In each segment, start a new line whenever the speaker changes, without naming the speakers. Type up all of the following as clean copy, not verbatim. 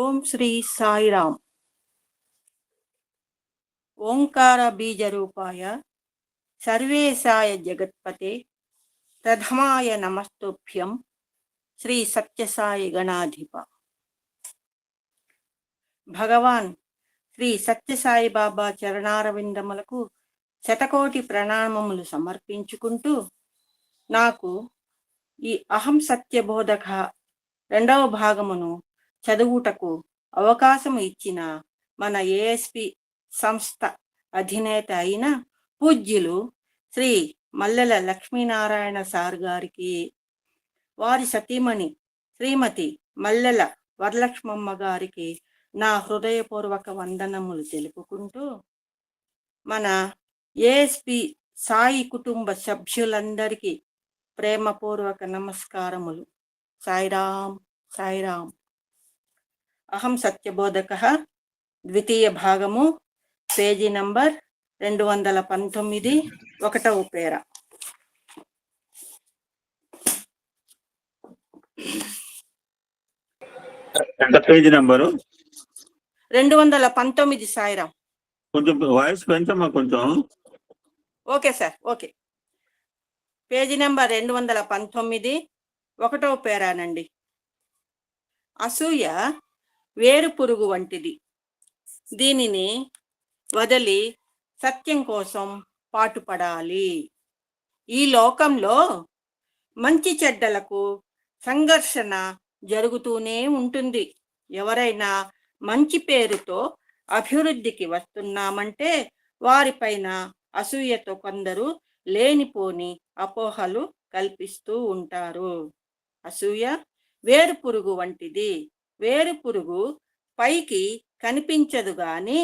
ఓం శ్రీ సాయిరామ్. ఓంకార బీజరూపాయ సర్వేశాయ జగత్పతే ప్రథమాయ నమస్తుభ్యం శ్రీ సత్యసాయి గణాధిప. భగవాన్ శ్రీ సత్యసాయి బాబా చరణారవిందములకు శతకోటి ప్రణామములు సమర్పించుకుంటూ, నాకు ఈ అహం సత్యబోధక రెండవ భాగమును చదువుటకు అవకాశం ఇచ్చిన మన ఏఎస్పి సంస్థ అధినేత అయిన పూజ్యులు శ్రీ మల్లెల లక్ష్మీనారాయణ సార్ గారికి, వారి సతీమణి శ్రీమతి మల్లెల వరలక్ష్మమ్మ గారికి నా హృదయపూర్వక వందనములు తెలుపుకుంటూ, మన ఏఎస్పి సాయి కుటుంబ సభ్యులందరికీ ప్రేమపూర్వక నమస్కారములు. సాయిరామ్ సాయిరామ్. అహం సత్యబోధక ద్వితీయ భాగము, పేజీ నంబర్ 219, 1వ పేర.
Page number
219. సాయిరామ్.
కొంచెం వాయిస్ పెంచమ్మా కొంచెం.
Okay sir, okay. Page number 219, 1వ పేరానండి. అసూయ వేరు పురుగు వంటిది. దీనిని వదిలి సత్యం కోసం పాటుపడాలి. ఈ లోకంలో మంచి చెడ్డలకు సంఘర్షణ జరుగుతూనే ఉంటుంది. ఎవరైనా మంచి పేరుతో అభివృద్ధికి వస్తున్నామంటే వారిపైన అసూయతో కొందరు లేనిపోని అపోహలు కల్పిస్తూ ఉంటారు. అసూయ వేరు పురుగు వంటిది. వేరు పురుగు పైకి కనిపించదు గాని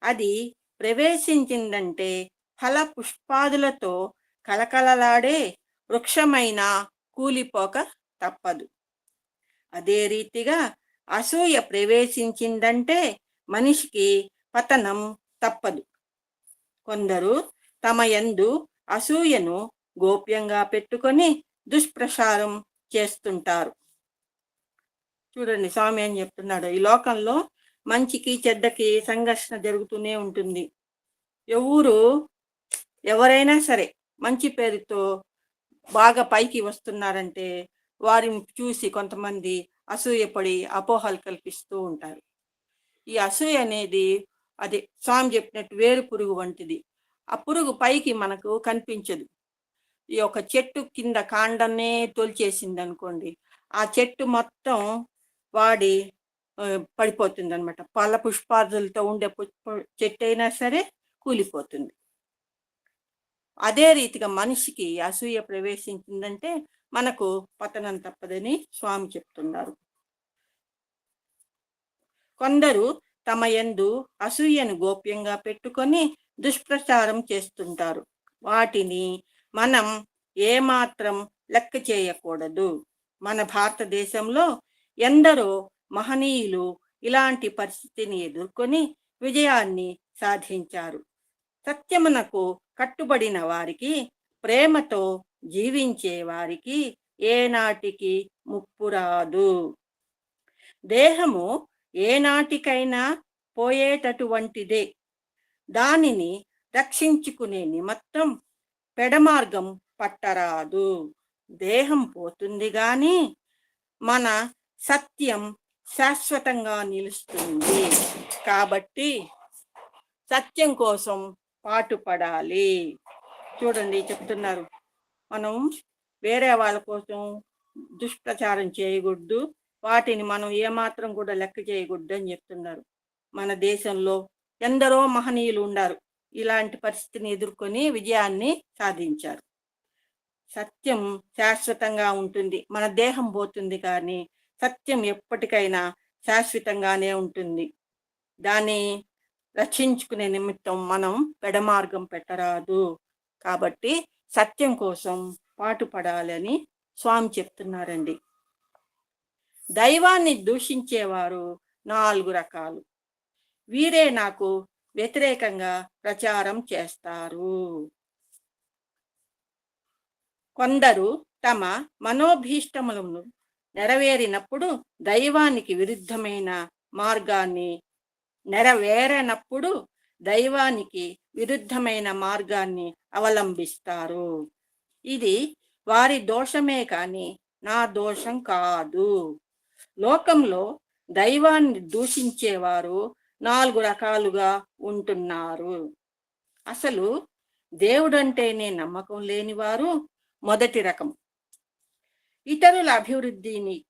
అది ప్రవేశించిందంటే ఫల పుష్పాదులతో కలకలలాడే వృక్షమైన కూలిపోక తప్పదు. అదే రీతిగా అసూయ ప్రవేశించిందంటే మనిషికి పతనం తప్పదు. కొందరు తమ యందు అసూయను గోప్యంగా పెట్టుకొని దుష్ప్రచారం చేస్తుంటారు. చూడండి, స్వామి ఏం చెప్తున్నాడు. ఈ లోకంలో మంచికి చెడ్డకి సంఘర్షణ జరుగుతూనే ఉంటుంది. ఎవరైనా సరే మంచి పేరుతో బాగా పైకి వస్తున్నారంటే వారిని చూసి కొంతమంది అసూయపడి అపోహలు కల్పిస్తూ ఉంటారు. ఈ అసూయ అనేది అది స్వామి చెప్పినట్టు వేరు పురుగు వంటిది. ఆ పురుగు పైకి మనకు కనిపించదు. ఈ ఒక చెట్టు కింద కాండనే తొలిచేసింది అనుకోండి, ఆ చెట్టు మొత్తం వాడి పడిపోతుంది అనమాట. పళ్ళ పుష్పాదులతో ఉండే చెట్టు అయినా సరే కూలిపోతుంది. అదే రీతిగా మనిషికి అసూయ ప్రవేశించిందంటే మనకు పతనం తప్పదని స్వామి చెప్తున్నారు. కొందరు తమ యందు అసూయను గోప్యంగా పెట్టుకొని దుష్ప్రచారం చేస్తుంటారు. వాటిని మనం ఏమాత్రం లెక్క చేయకూడదు. మన భారతదేశంలో ఎందరో మహనీయులు ఇలాంటి పరిస్థితిని ఎదుర్కొని విజయాన్ని సాధించారు. సత్యమునకు కట్టుబడిన వారికి, ప్రేమతో జీవించే వారికి ఏనాటికి ముప్పు రాదు. దేహము ఏనాటికైనా పోయేటటువంటిదే. దానిని రక్షించుకునే నిమిత్తం పెడమార్గం పట్టరాదు. దేహం పోతుంది గాని మన సత్యం శాశ్వతంగా నిలుస్తుంది. కాబట్టి సత్యం కోసం పాటుపడాలి. చూడండి, చెప్తున్నారు, మనం వేరే వాళ్ళ కోసం దుష్ప్రచారం చేయకూడదు, వాటిని మనం ఏమాత్రం కూడా లెక్క చేయకూడదు అని చెప్తున్నారు. మన దేశంలో ఎందరో మహనీయులు ఉన్నారు, ఇలాంటి పరిస్థితిని ఎదుర్కొని విజయాన్ని సాధించారు. సత్యం శాశ్వతంగా ఉంటుంది. మన దేహం పోతుంది కానీ సత్యం ఎప్పటికైనా శాశ్వతంగానే ఉంటుంది. దాన్ని రక్షించుకునే నిమిత్తం మనం పెడమార్గం పెట్టరాదు. కాబట్టి సత్యం కోసం పాటుపడాలని స్వామి చెప్తున్నారండి. దైవాన్ని దూషించేవారు 4 రకాలు. వీరే నాకు వ్యతిరేకంగా ప్రచారం చేస్తారు. కొందరు తమ మనోభీష్టములను నెరవేరినప్పుడు దైవానికి విరుద్ధమైన మార్గాన్ని నెరవేరనప్పుడు దైవానికి విరుద్ధమైన మార్గాన్ని అవలంబిస్తారు. ఇది వారి దోషమే కాని నా దోషం కాదు. లోకంలో దైవాన్ని దూషించేవారు 4 రకాలుగా ఉంటున్నారు. అసలు దేవుడంటేనే నమ్మకం లేనివారు మొదటి రకం. ఇతరుల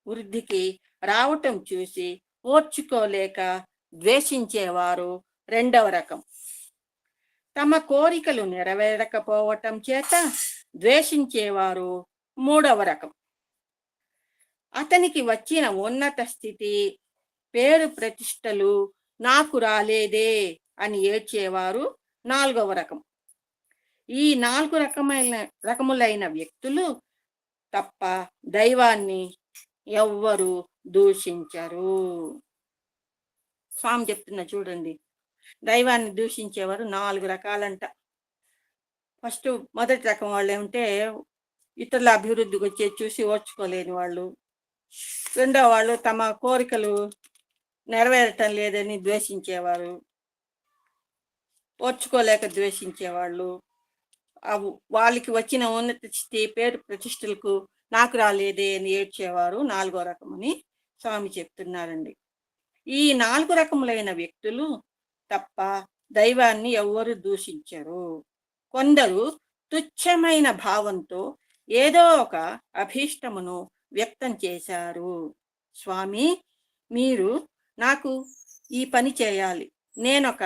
వృద్ధికి రావటం చూసి ఓర్చుకోలేక ద్వేషించేవారు రెండవ రకం. తమ కోరికలు నెరవేరకపోవటం చేత ద్వేషించేవారు మూడవ రకం. అతనికి వచ్చిన ఉన్నత స్థితి, పేరు ప్రతిష్టలు నాకు రాలేదే అని ఏడ్చేవారు 4వ రకం. ఈ 4 రకములైన వ్యక్తులు తప్ప దైవాన్ని ఎవ్వరు దూషించరు. స్వామి చెప్తున్నా చూడండి, దైవాన్ని దూషించేవారు 4 రకాలంట. ఫస్ట్ మొదటి రకం వాళ్ళు ఏమంటే ఇతరుల అభివృద్ధికి వచ్చే చూసి ఓర్చుకోలేని వాళ్ళు. రెండో వాళ్ళు తమ కోరికలు నెరవేరటం లేదని ద్వేషించేవారు, ఓర్చుకోలేక ద్వేషించేవాళ్ళు. వాళ్ళకి వచ్చిన ఉన్నత స్థితి, పేరు ప్రతిష్టలకు నాకు రాలేదే అని ఏడ్చేవారు 4వ రకం అని స్వామి చెప్తున్నారండి. ఈ 4 రకములైన వ్యక్తులు తప్ప దైవాన్ని ఎవ్వరు దూషించరు. కొందరు తుచ్చమైన భావంతో ఏదో ఒక అభీష్టమును వ్యక్తం చేశారు. స్వామి, మీరు నాకు ఈ పని చేయాలి, నేనొక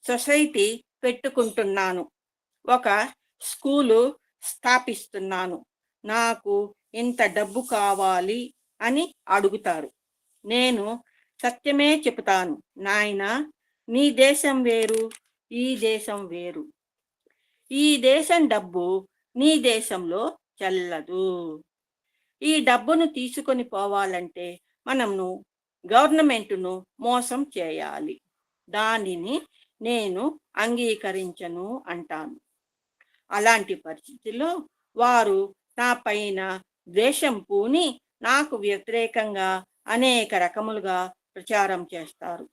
సొసైటీ పెట్టుకుంటున్నాను, ఒక స్కూలు స్థాపిస్తున్నాను, నాకు ఇంత డబ్బు కావాలి అని అడుగుతారు. నేను సత్యమే చెబుతాను, నాయనా, నీ దేశం వేరు, ఈ దేశం వేరు. ఈ దేశం డబ్బు నీ దేశంలో చెల్లదు. ఈ డబ్బును తీసుకొని పోవాలంటే మనము గవర్నమెంట్ను మోసం చేయాలి. దానిని నేను అంగీకరించను అంటాను. అలాంటి పరిస్థితుల్లో వారు నా పైన ద్వేషం పూని నాకు వ్యతిరేకంగా అనేక రకములుగా ప్రచారం చేస్తారు.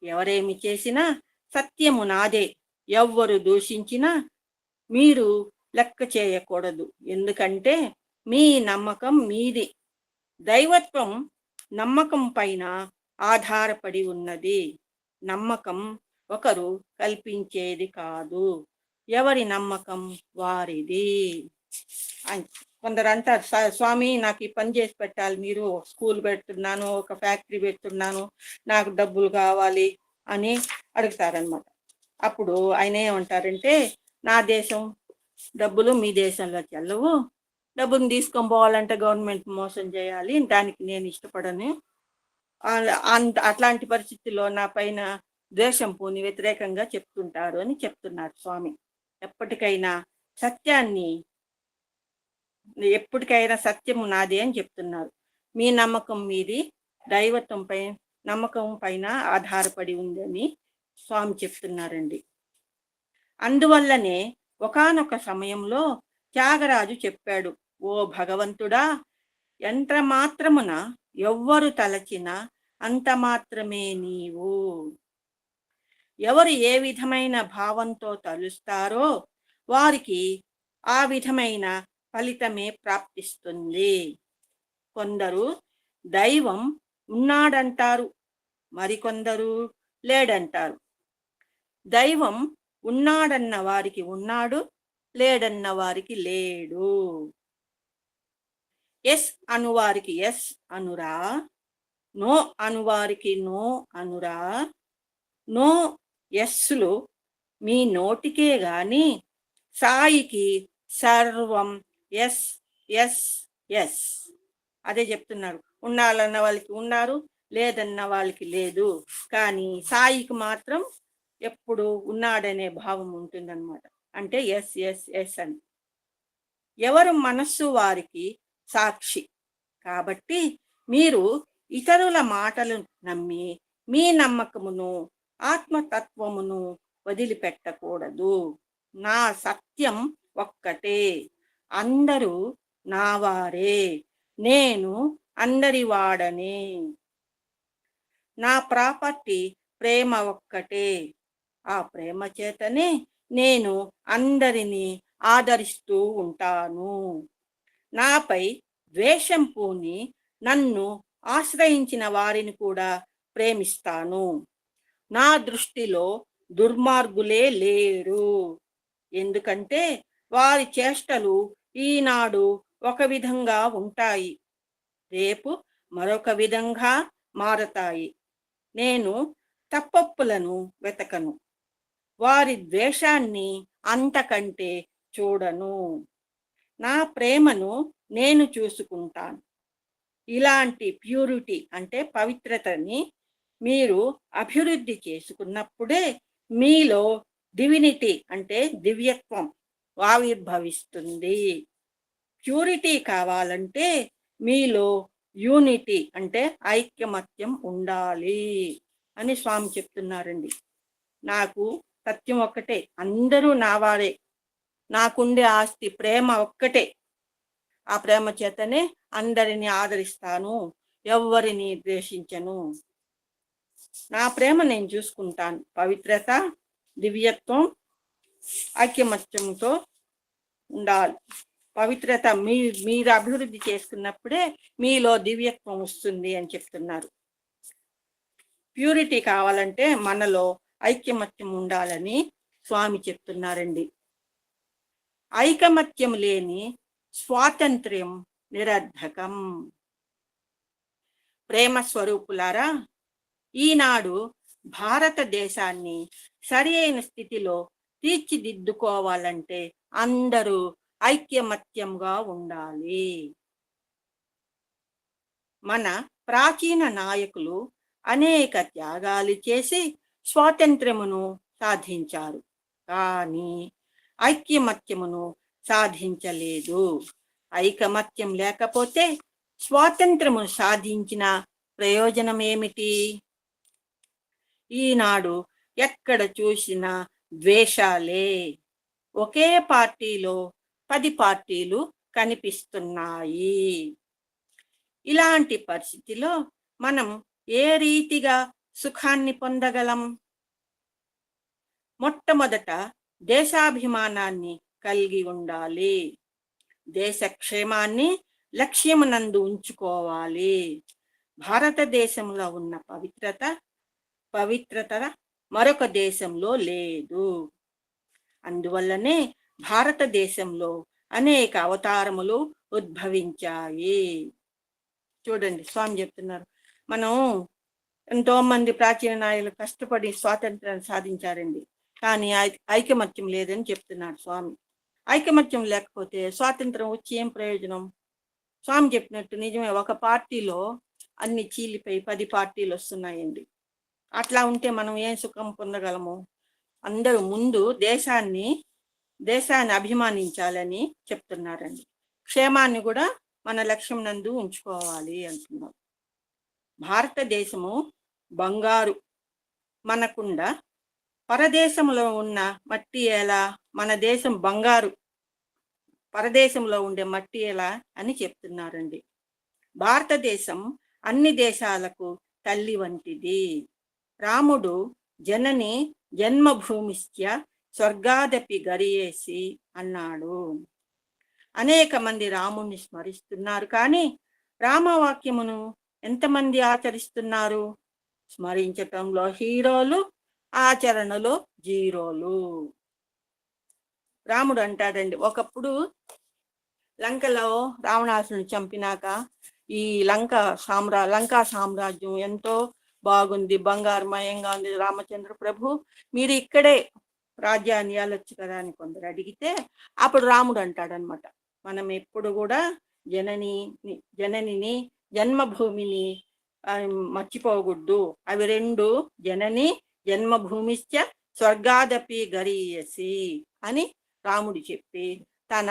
ఎవరేమి చేసినా సత్యము నాదే, ఎవ్వరు దూషించినా మీరు లెక్క చేయకూడదు, ఎందుకంటే మీ నమ్మకం మీది. దైవత్వం నమ్మకం పైన ఆధారపడి ఉన్నది. నమ్మకం ఒకరు కల్పించేది కాదు, ఎవరి నమ్మకం వారిది. కొందరు అంటారు, స్వామి నాకు ఈ పని చేసి పెట్టాలి, మీరు స్కూల్ పెడుతున్నాను, ఒక ఫ్యాక్టరీ పెడుతున్నాను, నాకు డబ్బులు కావాలి అని అడుగుతారనమాట. అప్పుడు ఆయన ఏమంటారంటే, నా దేశం డబ్బులు మీ దేశంలో చెల్లవు, డబ్బును తీసుకొని పోవాలంటే గవర్నమెంట్ మోసం చేయాలి, దానికి నేను ఇష్టపడను. అట్లాంటి పరిస్థితుల్లో నా పైన ద్వేషం పూని వ్యతిరేకంగా చెప్తుంటారు అని చెప్తున్నారు స్వామి. ఎప్పటికైనా సత్యము నాదే అని చెప్తున్నారు. మీ నమ్మకం మీది, దైవత్వంపై నమ్మకం పైన ఆధారపడి ఉందని స్వామి చెప్తున్నారండి. అందువల్లనే ఒకానొక సమయంలో త్యాగరాజు చెప్పాడు, ఓ భగవంతుడా, ఎంత మాత్రమున ఎవ్వరు తలచినా అంత మాత్రమే నీవు. ఎవరు ఏ విధమైన భావంతో తలుస్తారో వారికి ఆ విధమైన ఫలితమే ప్రాప్తిస్తుంది. కొందరు దైవం ఉన్నాడంటారు, మరికొందరు లేడంటారు. దైవం ఉన్నాడన్న వారికి ఉన్నాడు, లేడన్న వారికి లేడు. ఎస్ అనువారికి ఎస్ అనురా, నో అనువారికి నో అనురా. నో ఎస్సులు మీ నోటికే గాని సాయికి సర్వం ఎస్ ఎస్ ఎస్. అదే చెప్తున్నారు, ఉండాలన్న వాళ్ళకి ఉన్నారు, లేదన్న వాళ్ళకి లేదు, కానీ సాయికి మాత్రం ఎప్పుడు ఉన్నాడనే భావం ఉంటుందన్నమాట. అంటే ఎస్ ఎస్ ఎస్ అని. ఎవరు మనస్సు వారికి సాక్షి. కాబట్టి మీరు ఇతరుల మాటలు నమ్మి మీ నమ్మకమును, ఆత్మతత్వమును వదిలిపెట్టకూడదు. నా సత్యం ఒక్కటే, అందరూ నావారే, నేను అందరి వాడనే. నా ప్రాపర్టీ ప్రేమ ఒక్కటే. ఆ ప్రేమ చేతనే నేను అందరినీ ఆదరిస్తూ ఉంటాను. నాపై ద్వేషం పూని నన్ను ఆశ్రయించిన వారిని కూడా ప్రేమిస్తాను. నా దృష్టిలో దుర్మార్గులే లేరు. ఎందుకంటే వారి చేష్టలు ఈనాడు ఒక విధంగా ఉంటాయి, రేపు మరొక విధంగా మారతాయి. నేను తప్పొప్పులను వెతకను, వారి ద్వేషాన్ని అంతకంటే చూడను. నా ప్రేమను నేను చూసుకుంటాను. ఇలాంటి ప్యూరిటీ అంటే పవిత్రతని మీరు అభివృద్ధి చేసుకున్నప్పుడే మీలో డివినిటీ అంటే దివ్యత్వం ఆవిర్భవిస్తుంది. ప్యూరిటీ కావాలంటే మీలో యూనిటీ అంటే ఐక్యమత్యం ఉండాలి అని స్వామి చెప్తున్నారండి. నాకు సత్యం ఒక్కటే, అందరూ నా వారే, నాకుండే ఆస్తి ప్రేమ ఒక్కటే. ఆ ప్రేమ చేతనే అందరిని ఆదరిస్తాను, ఎవ్వరిని ద్వేషించను. నా ప్రేమ నేను చూసుకుంటాను. పవిత్రత, దివ్యత్వం, ఐక్యమత్యంతో ఉండాలి. పవిత్రత మీరు అభివృద్ధి చేసుకున్నప్పుడే మీలో దివ్యత్వం వస్తుంది అని చెప్తున్నారు. ప్యూరిటీ కావాలంటే మనలో ఐక్యమత్యం ఉండాలని స్వామి చెప్తున్నారండి. ఐకమత్యం లేని స్వాతంత్ర్యం నిరర్ధకం. ప్రేమ స్వరూపులారా, ఈనాడు భారతదేశాన్ని సరి అయిన స్థితిలో తీర్చిదిద్దుకోవాలంటే అందరూ ఐక్యమత్యంగా ఉండాలి. మన ప్రాచీన నాయకులు అనేక త్యాగాలు చేసి స్వాతంత్ర్యమును సాధించారు, కానీ ఐక్యమత్యమును సాధించలేదు. ఐకమత్యం లేకపోతే స్వాతంత్ర్యమును సాధించిన ప్రయోజనం ఏమిటి? ఈనాడు ఎక్కడ చూసినా ద్వేషాలే. ఒకే పార్టీలో 10 పార్టీలు కనిపిస్తున్నాయి. ఇలాంటి పరిస్థితిలో మనం ఏ రీతిగా సుఖాన్ని పొందగలం? మొట్టమొదట దేశాభిమానాన్ని కలిగి ఉండాలి. దేశ క్షేమాన్ని లక్ష్యమునందు ఉంచుకోవాలి. భారతదేశంలో ఉన్న పవిత్రత మరొక దేశంలో లేదు. అందువల్లనే భారతదేశంలో అనేక అవతారములు ఉద్భవించాయి. చూడండి, స్వామి చెప్తున్నారు, మనం ఎంతో మంది ప్రాచీన నాయకులు కష్టపడి స్వాతంత్రాన్ని సాధించారండి, కానీ ఐకమత్యం లేదని చెప్తున్నారు స్వామి. ఐకమత్యం లేకపోతే స్వాతంత్రం వచ్చి ఏం ప్రయోజనం? స్వామి చెప్పినట్టు నిజమే, ఒక పార్టీలో అన్ని చీలిపోయి 10 పార్టీలు వస్తున్నాయండి. అట్లా ఉంటే మనం ఏం సుఖం పొందగలము? అందరూ ముందు దేశాన్ని అభిమానించాలని చెప్తున్నారండి. క్షేమాన్ని కూడా మన లక్ష్యం నందు ఉంచుకోవాలి అంటున్నారు. భారతదేశము బంగారు మనకుండ, పరదేశంలో ఉన్న మట్టి ఎలా? మన దేశం బంగారు, పరదేశంలో ఉండే మట్టి ఎలా అని చెప్తున్నారండి. భారతదేశం అన్ని దేశాలకు తల్లి వంటిది. రాముడు జనని జన్మభూమిశ్చ స్వర్గాదపి గరియేసి అన్నాడు. అనేక మంది రాముణ్ణి స్మరిస్తున్నారు, కానీ రామవాక్యమును ఎంతమంది ఆచరిస్తున్నారు? స్మరించటంలో హీరోలు, ఆచరణలో జీరోలు. రాముడు అంటాడండి, ఒకప్పుడు లంకలో రావణాసుని చంపినాక ఈ లంకా సామ్రాజ్యం ఎంతో బాగుంది, బంగారుమయంగా ఉంది. రామచంద్ర ప్రభు, మీరు ఇక్కడే రాజ్యాన్ని వెళ్ళొచ్చు కదా అని కొందరు అడిగితే అప్పుడు రాముడు అంటాడనమాట, మనం ఎప్పుడు కూడా జననిని జన్మభూమిని మర్చిపోకూడదు. అవి రెండు, జనని జన్మభూమిశ్చ స్వర్గాదపి గరీయసి అని రాముడు చెప్పి తన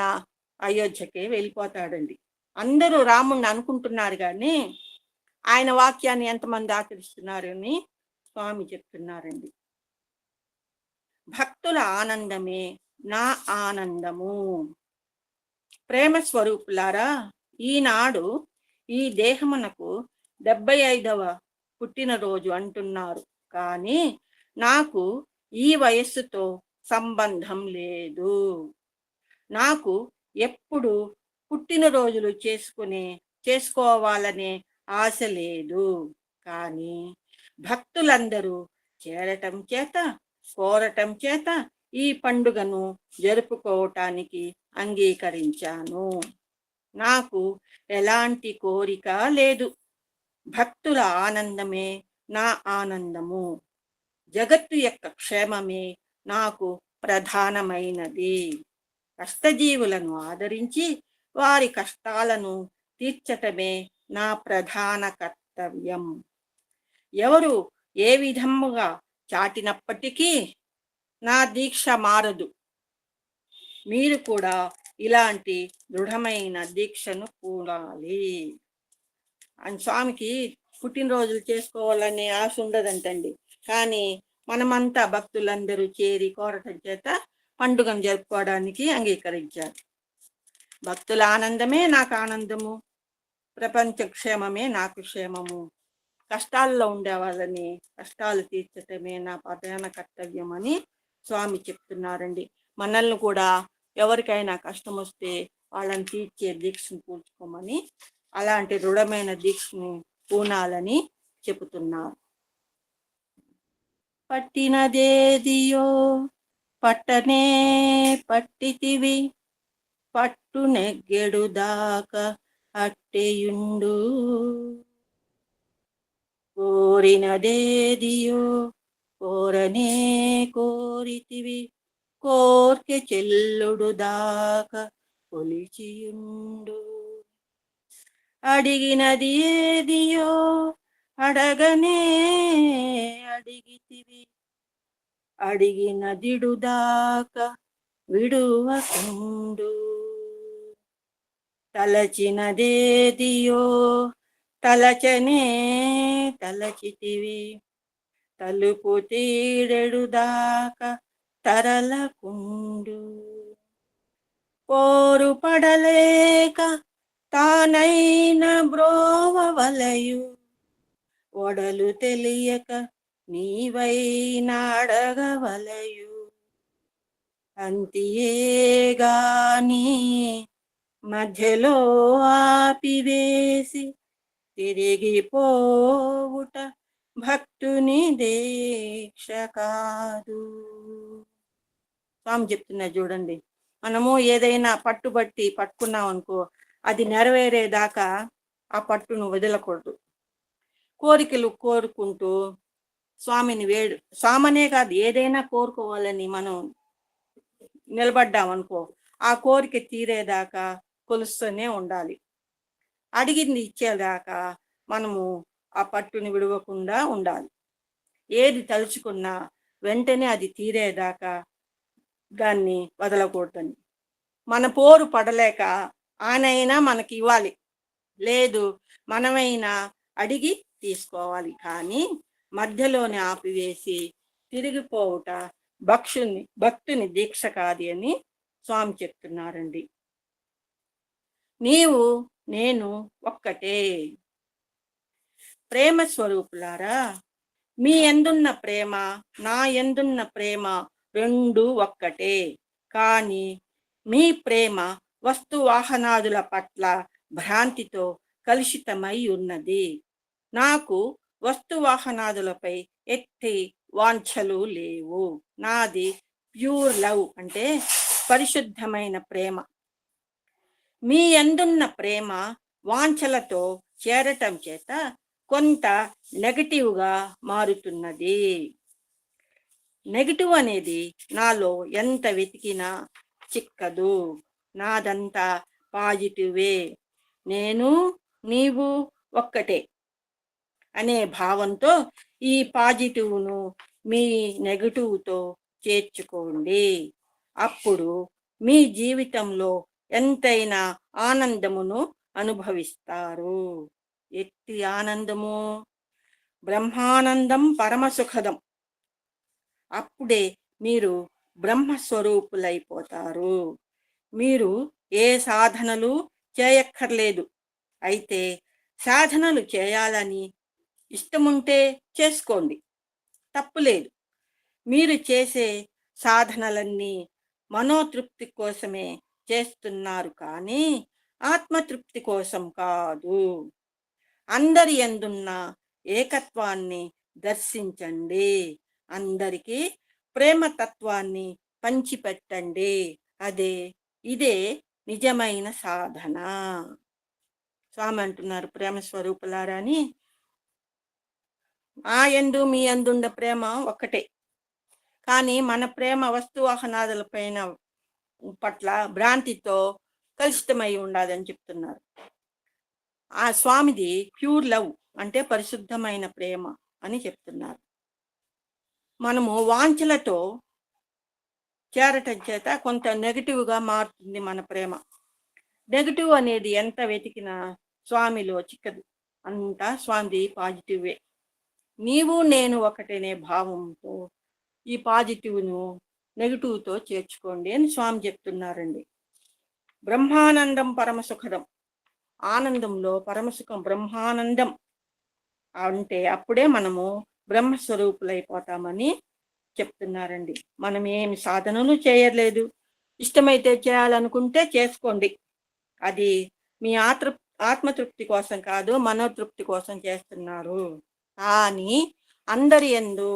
అయోధ్యకే వెళ్ళిపోతాడండి. అందరూ రాముడిని అనుకుంటున్నారు, కానీ ఆయన వాక్యాన్ని ఎంతమంది ఆచరిస్తున్నారని స్వామి చెప్తున్నారండి. భక్తుల ఆనందమే నా ఆనందము. ప్రేమ స్వరూపులారా, ఈనాడు ఈ దేహమునకు 75వ పుట్టినరోజు అంటున్నారు. కానీ నాకు ఈ వయస్సుతో సంబంధం లేదు. నాకు ఎప్పుడు పుట్టినరోజులు చేసుకోవాలనే ఆశ లేదు. కానీ భక్తులందరూ చేరటం చేత, కోరటం చేత ఈ పండుగను జరుపుకోవటానికి అంగీకరించాను. నాకు ఎలాంటి కోరిక లేదు. భక్తుల ఆనందమే నా ఆనందము. జగత్తు యొక్క క్షేమమే నాకు ప్రధానమైనది. కష్టజీవులను ఆదరించి వారి కష్టాలను తీర్చటమే నా ప్రధాన కర్తవ్యం. ఎవరు ఏ విధముగా చాటినప్పటికీ నా దీక్ష మారదు. మీరు కూడా ఇలాంటి దృఢమైన దీక్షను పూనాలి. అని స్వామికి పుట్టినరోజులు చేసుకోవాలనే ఆశ ఉండదంటండి. కానీ మనమంతా భక్తులందరూ చేరి కోరటం చేత పండుగను జరుపుకోవడానికి అంగీకరించారు. భక్తుల ఆనందమే నాకు ఆనందము, ప్రపంచ క్షేమమే నాకు క్షేమము. కష్టాల్లో ఉండే వాళ్ళని కష్టాలు తీర్చటమే నా ప్రధాన కర్తవ్యం అని స్వామి చెప్తున్నారండి. మనల్ని కూడా ఎవరికైనా కష్టం వస్తే వాళ్ళని తీర్చే దీక్షను పూడ్చుకోమని, అలాంటి దృఢమైన దీక్షను పూనాలని చెబుతున్నారు. పట్టినదేదియో పట్టనే పట్టితివి, పట్టు నెగ్గెడు దాకా అట్టెయుండు. కోరినదేదియో కోరనే కోరితివి, కోర్కె చెల్లుడు దాకా కొలిచియుండు. అడిగినది ఏదియో అడగనే అడిగితివి, అడిగినదిడు దాకా విడువకుండు. తలచినదేదియో తలచనే తలచితివి, తలుపు తీడెడు దాకా తరలకుండు. పోరు పడలేక తానైన బ్రోవవలయు, ఒడలు తెలియక నీవైనా అడగవలయు. అంతియేగాని మధ్యలో ఆపివేసి తిరిగిపోవుట భక్తుని దీక్ష కాదు. స్వామి చెప్తున్నా చూడండి. మనము ఏదైనా పట్టుబట్టి పట్టుకున్నాం అనుకో, అది నెరవేరేదాకా ఆ పట్టును వదలకూడదు. కోరికలు కోరుకుంటూ స్వామిని స్వామనే కాదు, ఏదైనా కోరుకోవాలని మనం నిలబడ్డామనుకో, ఆ కోరిక తీరేదాకా కొలుస్తూనే ఉండాలి. అడిగింది ఇచ్చేదాకా మనము ఆ పట్టుని విడవకుండా ఉండాలి. ఏది తలుచుకున్నా వెంటనే అది తీరేదాకా దాన్ని వదలకూడదని. మన పోరు పడలేక ఆయనైనా మనకి ఇవ్వాలి, లేదు మనమైనా అడిగి తీసుకోవాలి. కానీ మధ్యలోనే ఆపివేసి తిరిగిపోవుట భక్తుని దీక్ష కాదు అని స్వామి చెప్తున్నారండి. నీవు నేను ఒక్కటే. ప్రేమ స్వరూపులారా, మీ యందున్న ప్రేమ నా యందున్న ప్రేమ రెండు ఒక్కటే. కానీ మీ ప్రేమ వస్తు వాహనాదుల పట్ల భ్రాంతితో కలుషితమై ఉన్నది. నాకు వస్తు వాహనాదులపై ఎట్టి వాంఛలు లేవు. నాది ప్యూర్ లవ్, అంటే పరిశుద్ధమైన ప్రేమ. మీ యందున్న ప్రేమ వాంఛలతో చేరటం చేత కొంత నెగటివ్గా మారుతున్నది. నెగటివ్ అనేది నాలో ఎంత వెతికినా చిక్కదు. నాదంతా పాజిటివే. నేను నీవు ఒక్కటే అనే భావంతో ఈ పాజిటివ్ను మీ నెగటివ్తో చేర్చుకోండి. అప్పుడు మీ జీవితంలో ఎంతైనా ఆనందమును అనుభవిస్తారు. ఎట్టి ఆనందము? బ్రహ్మానందం పరమసుఖదం. అప్పుడే మీరు బ్రహ్మస్వరూపులైపోతారు. మీరు ఏ సాధనలు చేయక్కర్లేదు. అయితే సాధనలు చేయాలని ఇష్టముంటే చేసుకోండి, తప్పులేదు. మీరు చేసే సాధనలన్నీ మనోతృప్తి కోసమే చేస్తున్నారు కానీ ఆత్మతృప్తి కోసం కాదు. అందరి యందున్న ఏకత్వాన్ని దర్శించండి. అందరికీ ప్రేమతత్వాన్ని పంచిపెట్టండి. ఇదే నిజమైన సాధన. స్వామి అంటున్నారు, ప్రేమ స్వరూపులారా అని. ఆ యందు మీ యందుండ ప్రేమ ఒక్కటే. కానీ మన ప్రేమ వస్తువాహనాదుల పట్ల భ్రాంతితో కలుషితమై ఉండదని చెప్తున్నారు. ఆ స్వామిది ప్యూర్ లవ్ అంటే పరిశుద్ధమైన ప్రేమ అని చెప్తున్నారు. మనము వాంఛలతో చేరటం చేత కొంత నెగిటివ్గా మారుతుంది మన ప్రేమ. నెగిటివ్ అనేది ఎంత వెతికినా స్వామిలో చిక్కదు. అంతా స్వామిది పాజిటివే. నీవు నేను ఒకటేనే భావంతో ఈ పాజిటివ్ను నెగిటివ్తో చేర్చుకోండి అని స్వామి చెప్తున్నారండి. బ్రహ్మానందం పరమసుఖదం. ఆనందంలో పరమసుఖం బ్రహ్మానందం అంటే అప్పుడే మనము బ్రహ్మస్వరూపులైపోతామని చెప్తున్నారండి. మనం ఏమి సాధనలు చేయలేదు. ఇష్టమైతే చేయాలనుకుంటే చేసుకోండి. అది మీ ఆత్మతృప్తి కోసం కాదు, మనోతృప్తి కోసం చేస్తున్నారు. కానీ అందరి యందు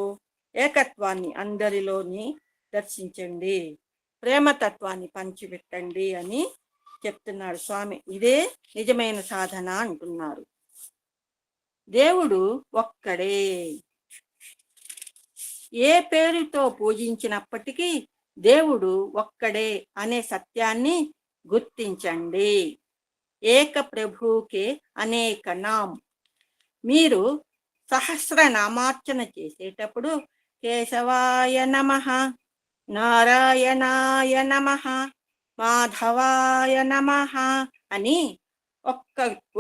ఏకత్వాన్ని అందరిలోని దర్శించండి, ప్రేమతత్వాన్ని పంచిపెట్టండి అని చెప్తున్నాడు స్వామి. ఇదే నిజమైన సాధన అంటున్నారు. దేవుడు ఒక్కడే. ఏ పేరుతో పూజించినప్పటికీ దేవుడు ఒక్కడే అనే సత్యాన్ని గుర్తించండి. ఏక ప్రభుకే అనేక నామ్. మీరు సహస్రనామార్చన చేసేటప్పుడు కేశవాయ నమః, నారాయణాయ నమః, మాధవాయ నమః అని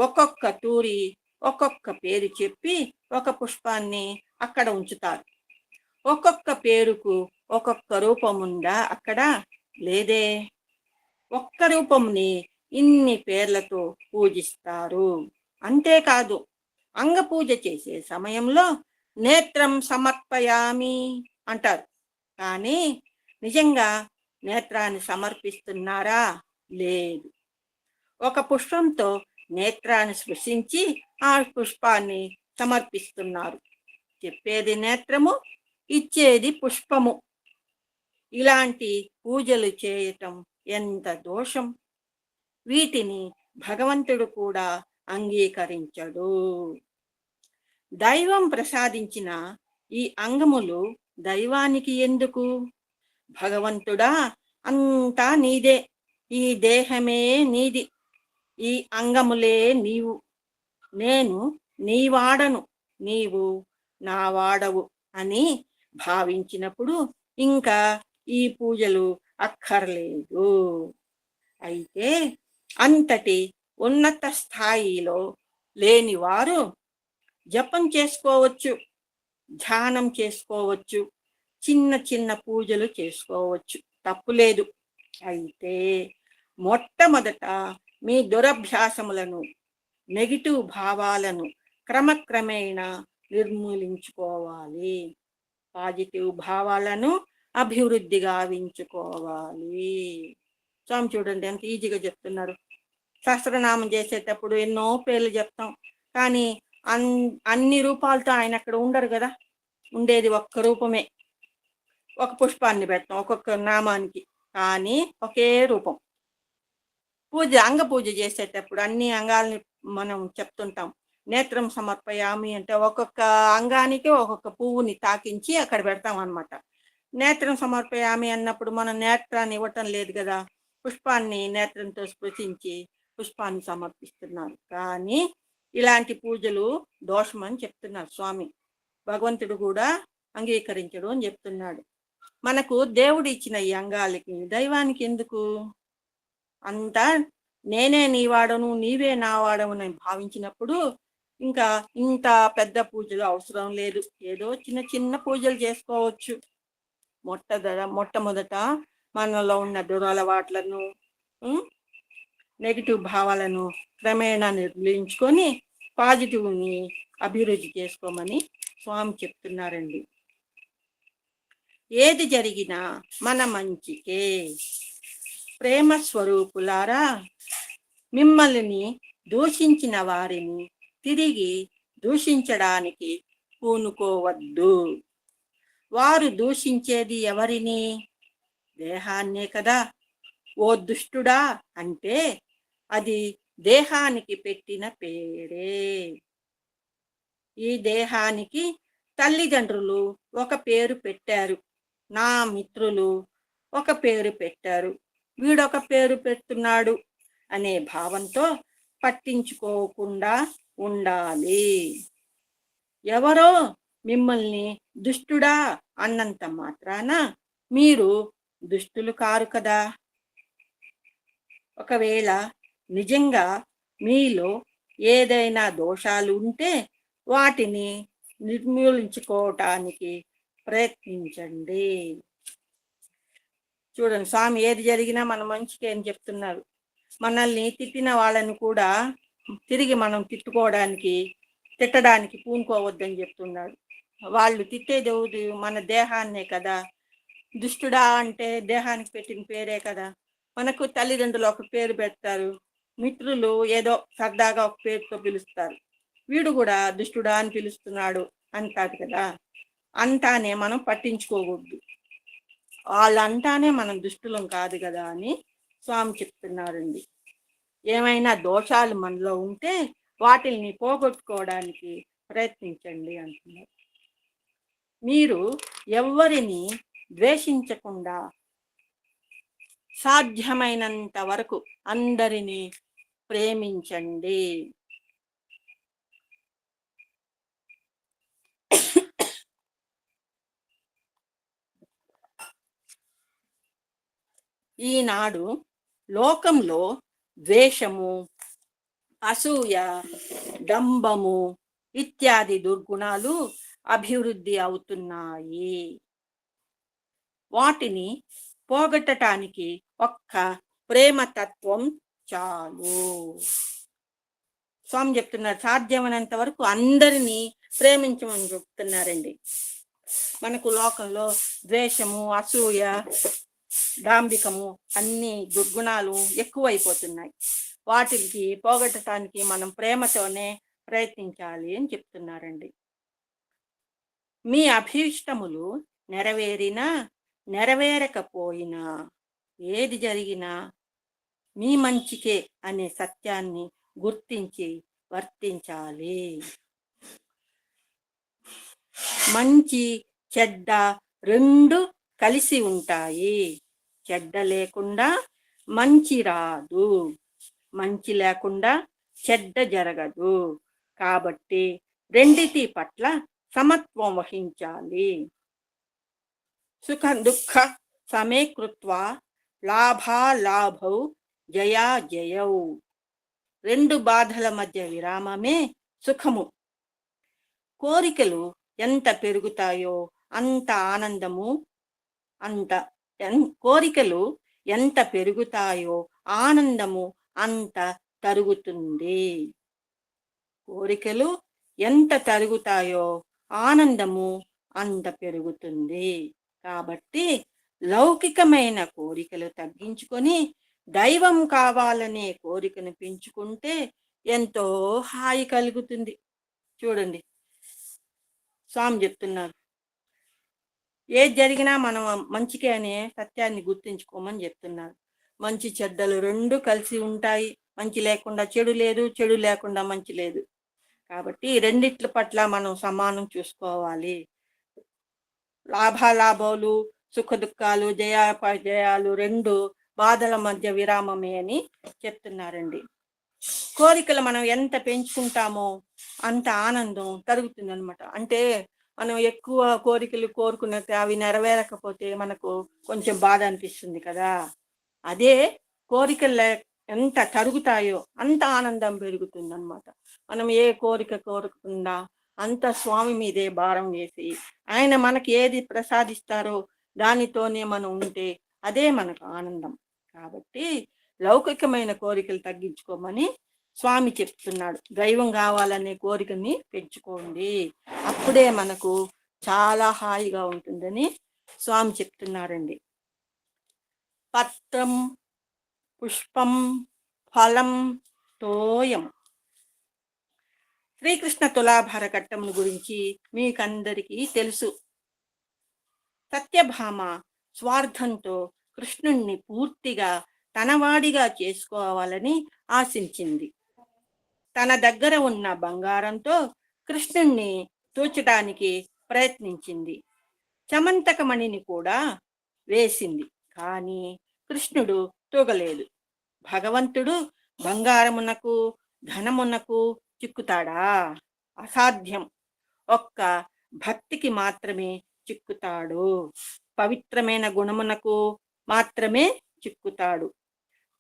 ఒక్కొక్క తూరి ఒక్కొక్క పేరు చెప్పి ఒక పుష్పాన్ని అక్కడ ఉంచుతారు. ఒక్కొక్క పేరుకు ఒక్కొక్క రూపముందా? అక్కడ లేదే. ఒక్క రూపంని ఇన్ని పేర్లతో పూజిస్తారు. అంతేకాదు, అంగపూజ చేసే సమయంలో నేత్రం సమర్పయామి అంటారు. కానీ నిజంగా నేత్రాన్ని సమర్పిస్తున్నారా? లేదు. ఒక పుష్పంతో నేత్రాన్ని స్పృశించి ఆ పుష్పాన్ని సమర్పిస్తున్నారు. చెప్పేది నేత్రము, ఇచ్చేది పుష్పము. ఇలాంటి పూజలు చేయటం ఎంత దోషం! వీటిని భగవంతుడు కూడా అంగీకరించడు. దైవం ప్రసాదించిన ఈ అంగములు దైవానికి ఎందుకు? భగవంతుడా, అంతా నీదే, ఈ దేహమే నీది, ఈ అంగములే నీవు, నేను నీ వాడను, నీవు నా వాడవు అని భావించినప్పుడు ఇంకా ఈ పూజలు అక్కర్లేదు. అయితే అంతటి ఉన్నత స్థాయిలో లేని వారు జపం చేసుకోవచ్చు, ధ్యానం చేసుకోవచ్చు, చిన్న చిన్న పూజలు చేసుకోవచ్చు, తప్పులేదు. అయితే మొట్టమొదట మీ దురభ్యాసములను, నెగిటివ్ భావాలను క్రమక్రమేణా నిర్మూలించుకోవాలి. పాజిటివ్ భావాలను అభివృద్ధి గావించుకోవాలి. స్వామి చూడండి ఎంత ఈజీగా చెప్తున్నారు. సహస్రనామం చేసేటప్పుడు ఎన్నో పేర్లు చెప్తాం, కానీ అన్ని రూపాలతో ఆయన అక్కడ ఉండరు కదా. ఉండేది ఒక్క రూపమే. ఒక పుష్పాన్ని పెడతాం ఒక్కొక్క నామానికి, కానీ ఒకే రూపం. అంగ పూజ చేసేటప్పుడు అన్ని అంగాల్ని మనం చెప్తుంటాం. నేత్రం సమర్పయామి అంటే ఒక్కొక్క అంగానికి ఒక్కొక్క పువ్వుని తాకించి అక్కడ పెడతాం అన్నమాట. నేత్రం సమర్పయామి అన్నప్పుడు మనం నేత్రాన్ని ఇవ్వటం లేదు కదా, పుష్పాన్ని నేత్రంతో స్పృశించి పుష్పాన్ని సమర్పిస్తున్నారు. కానీ ఇలాంటి పూజలు దోషమని చెప్తున్నారు స్వామి. భగవంతుడు కూడా అంగీకరించడు అని చెప్తున్నాడు. మనకు దేవుడు ఇచ్చిన ఈ అంగాలకి దైవానికి ఎందుకు? అంతా నేనే నీ వాడను, నీవే నా వాడను అని భావించినప్పుడు ఇంకా ఇంత పెద్ద పూజలు అవసరం లేదు. ఏదో చిన్న చిన్న పూజలు చేసుకోవచ్చు. మొట్టమొదట మనలో ఉన్న దురలవాట్లను, నెగిటివ్ భావాలను క్రమేణా నిర్మూలించుకొని పాజిటివ్ని అభివృద్ధి చేసుకోమని స్వామి చెప్తున్నారండి. ఏది జరిగినా మన మంచికే. ప్రేమ స్వరూపులారా, మిమ్మల్ని దూషించిన వారిని తిరిగి దూషించడానికి పూనుకోవద్దు. వారు దూషించేది ఎవరిని? దేహాన్నే కదా. ఓ దుష్టుడా అంటే అది దేహానికి పెట్టిన పేరే. ఈ దేహానికి తల్లిదండ్రులు ఒక పేరు పెట్టారు, నా మిత్రులు ఒక పేరు పెట్టారు, వీడొక పేరు పెడుతున్నాడు అనే భావంతో పట్టించుకోకుండా ఉండాలి. ఎవరో మిమ్మల్ని దుష్టుడా అన్నంత మాత్రాన మీరు దుష్టులు కారు కదా. ఒకవేళ నిజంగా మీలో ఏదైనా దోషాలు ఉంటే వాటిని నిర్మూలించుకోవటానికి ప్రయత్నించండి. చూడండి, స్వామి ఏది జరిగినా మన మంచికే అని చెప్తున్నారు. మనల్ని తిట్టిన వాళ్ళని కూడా తిరిగి మనం తిట్టడానికి పూనుకోవద్దని చెప్తున్నాడు. వాళ్ళు తిట్టేది మన దేహాన్నే కదా. దుష్టుడా అంటే దేహానికి పెట్టిన పేరే కదా. మనకు తల్లిదండ్రులు ఒక పేరు పెడతారు, మిత్రులు ఏదో సరదాగా ఒక పేరుతో పిలుస్తారు, వీడు కూడా దుష్టుడా అని పిలుస్తున్నాడు అంటాడు కదా. అంటానే మనం పట్టించుకోకూడదు. వాళ్ళంటానే మనం దుష్టులం కాదు కదా అని స్వామి చెప్తున్నారండి. ఏమైనా దోషాలు మనలో ఉంటే వాటిని పోగొట్టుకోవడానికి ప్రయత్నించండి అంటున్నారు. మీరు ఎవ్వరిని ద్వేషించకుండా సాధ్యమైనంత వరకు అందరినీ ప్రేమించండి. ఈనాడు లోకంలో ద్వేషము, అసూయ, డంబము ఇత్యాది దుర్గుణాలు అభివృద్ధి అవుతున్నాయి. వాటిని పోగొట్టడానికి ఒక్క ప్రేమతత్వం చాలు. స్వామి చెప్తున్నారు, సాధ్యమైనంత వరకు అందరినీ ప్రేమించమని చెప్తున్నారండి. మనకు లోకంలో ద్వేషము, అసూయ, డాంబికము అన్ని దుర్గుణాలు ఎక్కువైపోతున్నాయి. వాటికి పోగొట్టడానికి మనం ప్రేమతోనే ప్రయత్నించాలి అని చెప్తున్నారండి. మీ అభీష్టములు నెరవేరినా నెరవేరకపోయినా ఏది జరిగినా మీ మంచికే అనే సత్యాన్ని గుర్తించి వర్తించాలి. మంచి చెడ్డ రెండు కలిసి ఉంటాయి. చెడ్డ లేకుండా మంచి రాదు, మంచి లేకుండా చెడ్డ జరగదు. కాబట్టి రెండిటి పట్ల సమత్వం వహించాలి. సుఖ దుఃఖ సమేకృత్వా లాభాలాభౌ జయా జయౌ. రెండు బాధల మధ్య విరామమే సుఖము. కోరికలు ఎంత పెరుగుతాయో అంత ఆనందము కోరికలు ఎంత పెరుగుతాయో ఆనందము అంత తరుగుతుంది. కోరికలు ఎంత తరుగుతాయో ఆనందము అంత పెరుగుతుంది. కాబట్టి లౌకికమైన కోరికలు తగ్గించుకొని దైవం కావాలనే కోరికను పెంచుకుంటే ఎంతో హాయి కలుగుతుంది. చూడండి, స్వామి చెప్తున్నారు, ఏది జరిగినా మనం మంచికే అనే సత్యాన్ని గుర్తించుకోమని చెప్తున్నారు. మంచి చెడ్డలు రెండు కలిసి ఉంటాయి. మంచి లేకుండా చెడు లేదు, చెడు లేకుండా మంచి లేదు. కాబట్టి రెండిట్ల పట్ల మనం సమానం చూసుకోవాలి. లాభాలాభాలు, సుఖ దుఃఖాలు, జయాపజయాలు రెండు బాధల మధ్య విరామమే అని చెప్తున్నారండి. కోరికలు మనం ఎంత పెంచుకుంటామో అంత ఆనందం కలుగుతుంది అనమాట. అంటే మనం ఎక్కువ కోరికలు కోరుకున్నట్టు అవి నెరవేరకపోతే మనకు కొంచెం బాధ అనిపిస్తుంది కదా. అదే కోరికలు ఎంత తరుగుతాయో అంత ఆనందం పెరుగుతుంది అనమాట. మనం ఏ కోరిక కోరకుండా అంత స్వామి మీదే భారం వేసి ఆయన మనకి ఏది ప్రసాదిస్తారో దానితోనే మనం ఉంటే అదే మనకు ఆనందం. కాబట్టి లౌకికమైన కోరికలు తగ్గించుకోమని స్వామి చెప్తున్నాడు. దైవం కావాలనే కోరికని పెంచుకోండి, అప్పుడే మనకు చాలా హాయిగా ఉంటుందని స్వామి చెప్తున్నారండి. పత్రం, పుష్పం, ఫలం, తోయం. శ్రీకృష్ణ తులాభార ఘట్టమును గురించి మీకందరికీ తెలుసు. సత్యభామ స్వార్థంతో కృష్ణుణ్ణి పూర్తిగా తనవాడిగా చేసుకోవాలని ఆశించింది. తన దగ్గర ఉన్న బంగారంతో కృష్ణుణ్ణి తూచటానికి ప్రయత్నించింది. చమంతకమణిని కూడా వేసింది, కానీ కృష్ణుడు తూగలేదు. భగవంతుడు బంగారమునకు ధనమునకు చిక్కుతాడా? అసాధ్యం. ఒక్క భక్తికి మాత్రమే చిక్కుతాడు. పవిత్రమైన గుణమునకు మాత్రమే చిక్కుతాడు.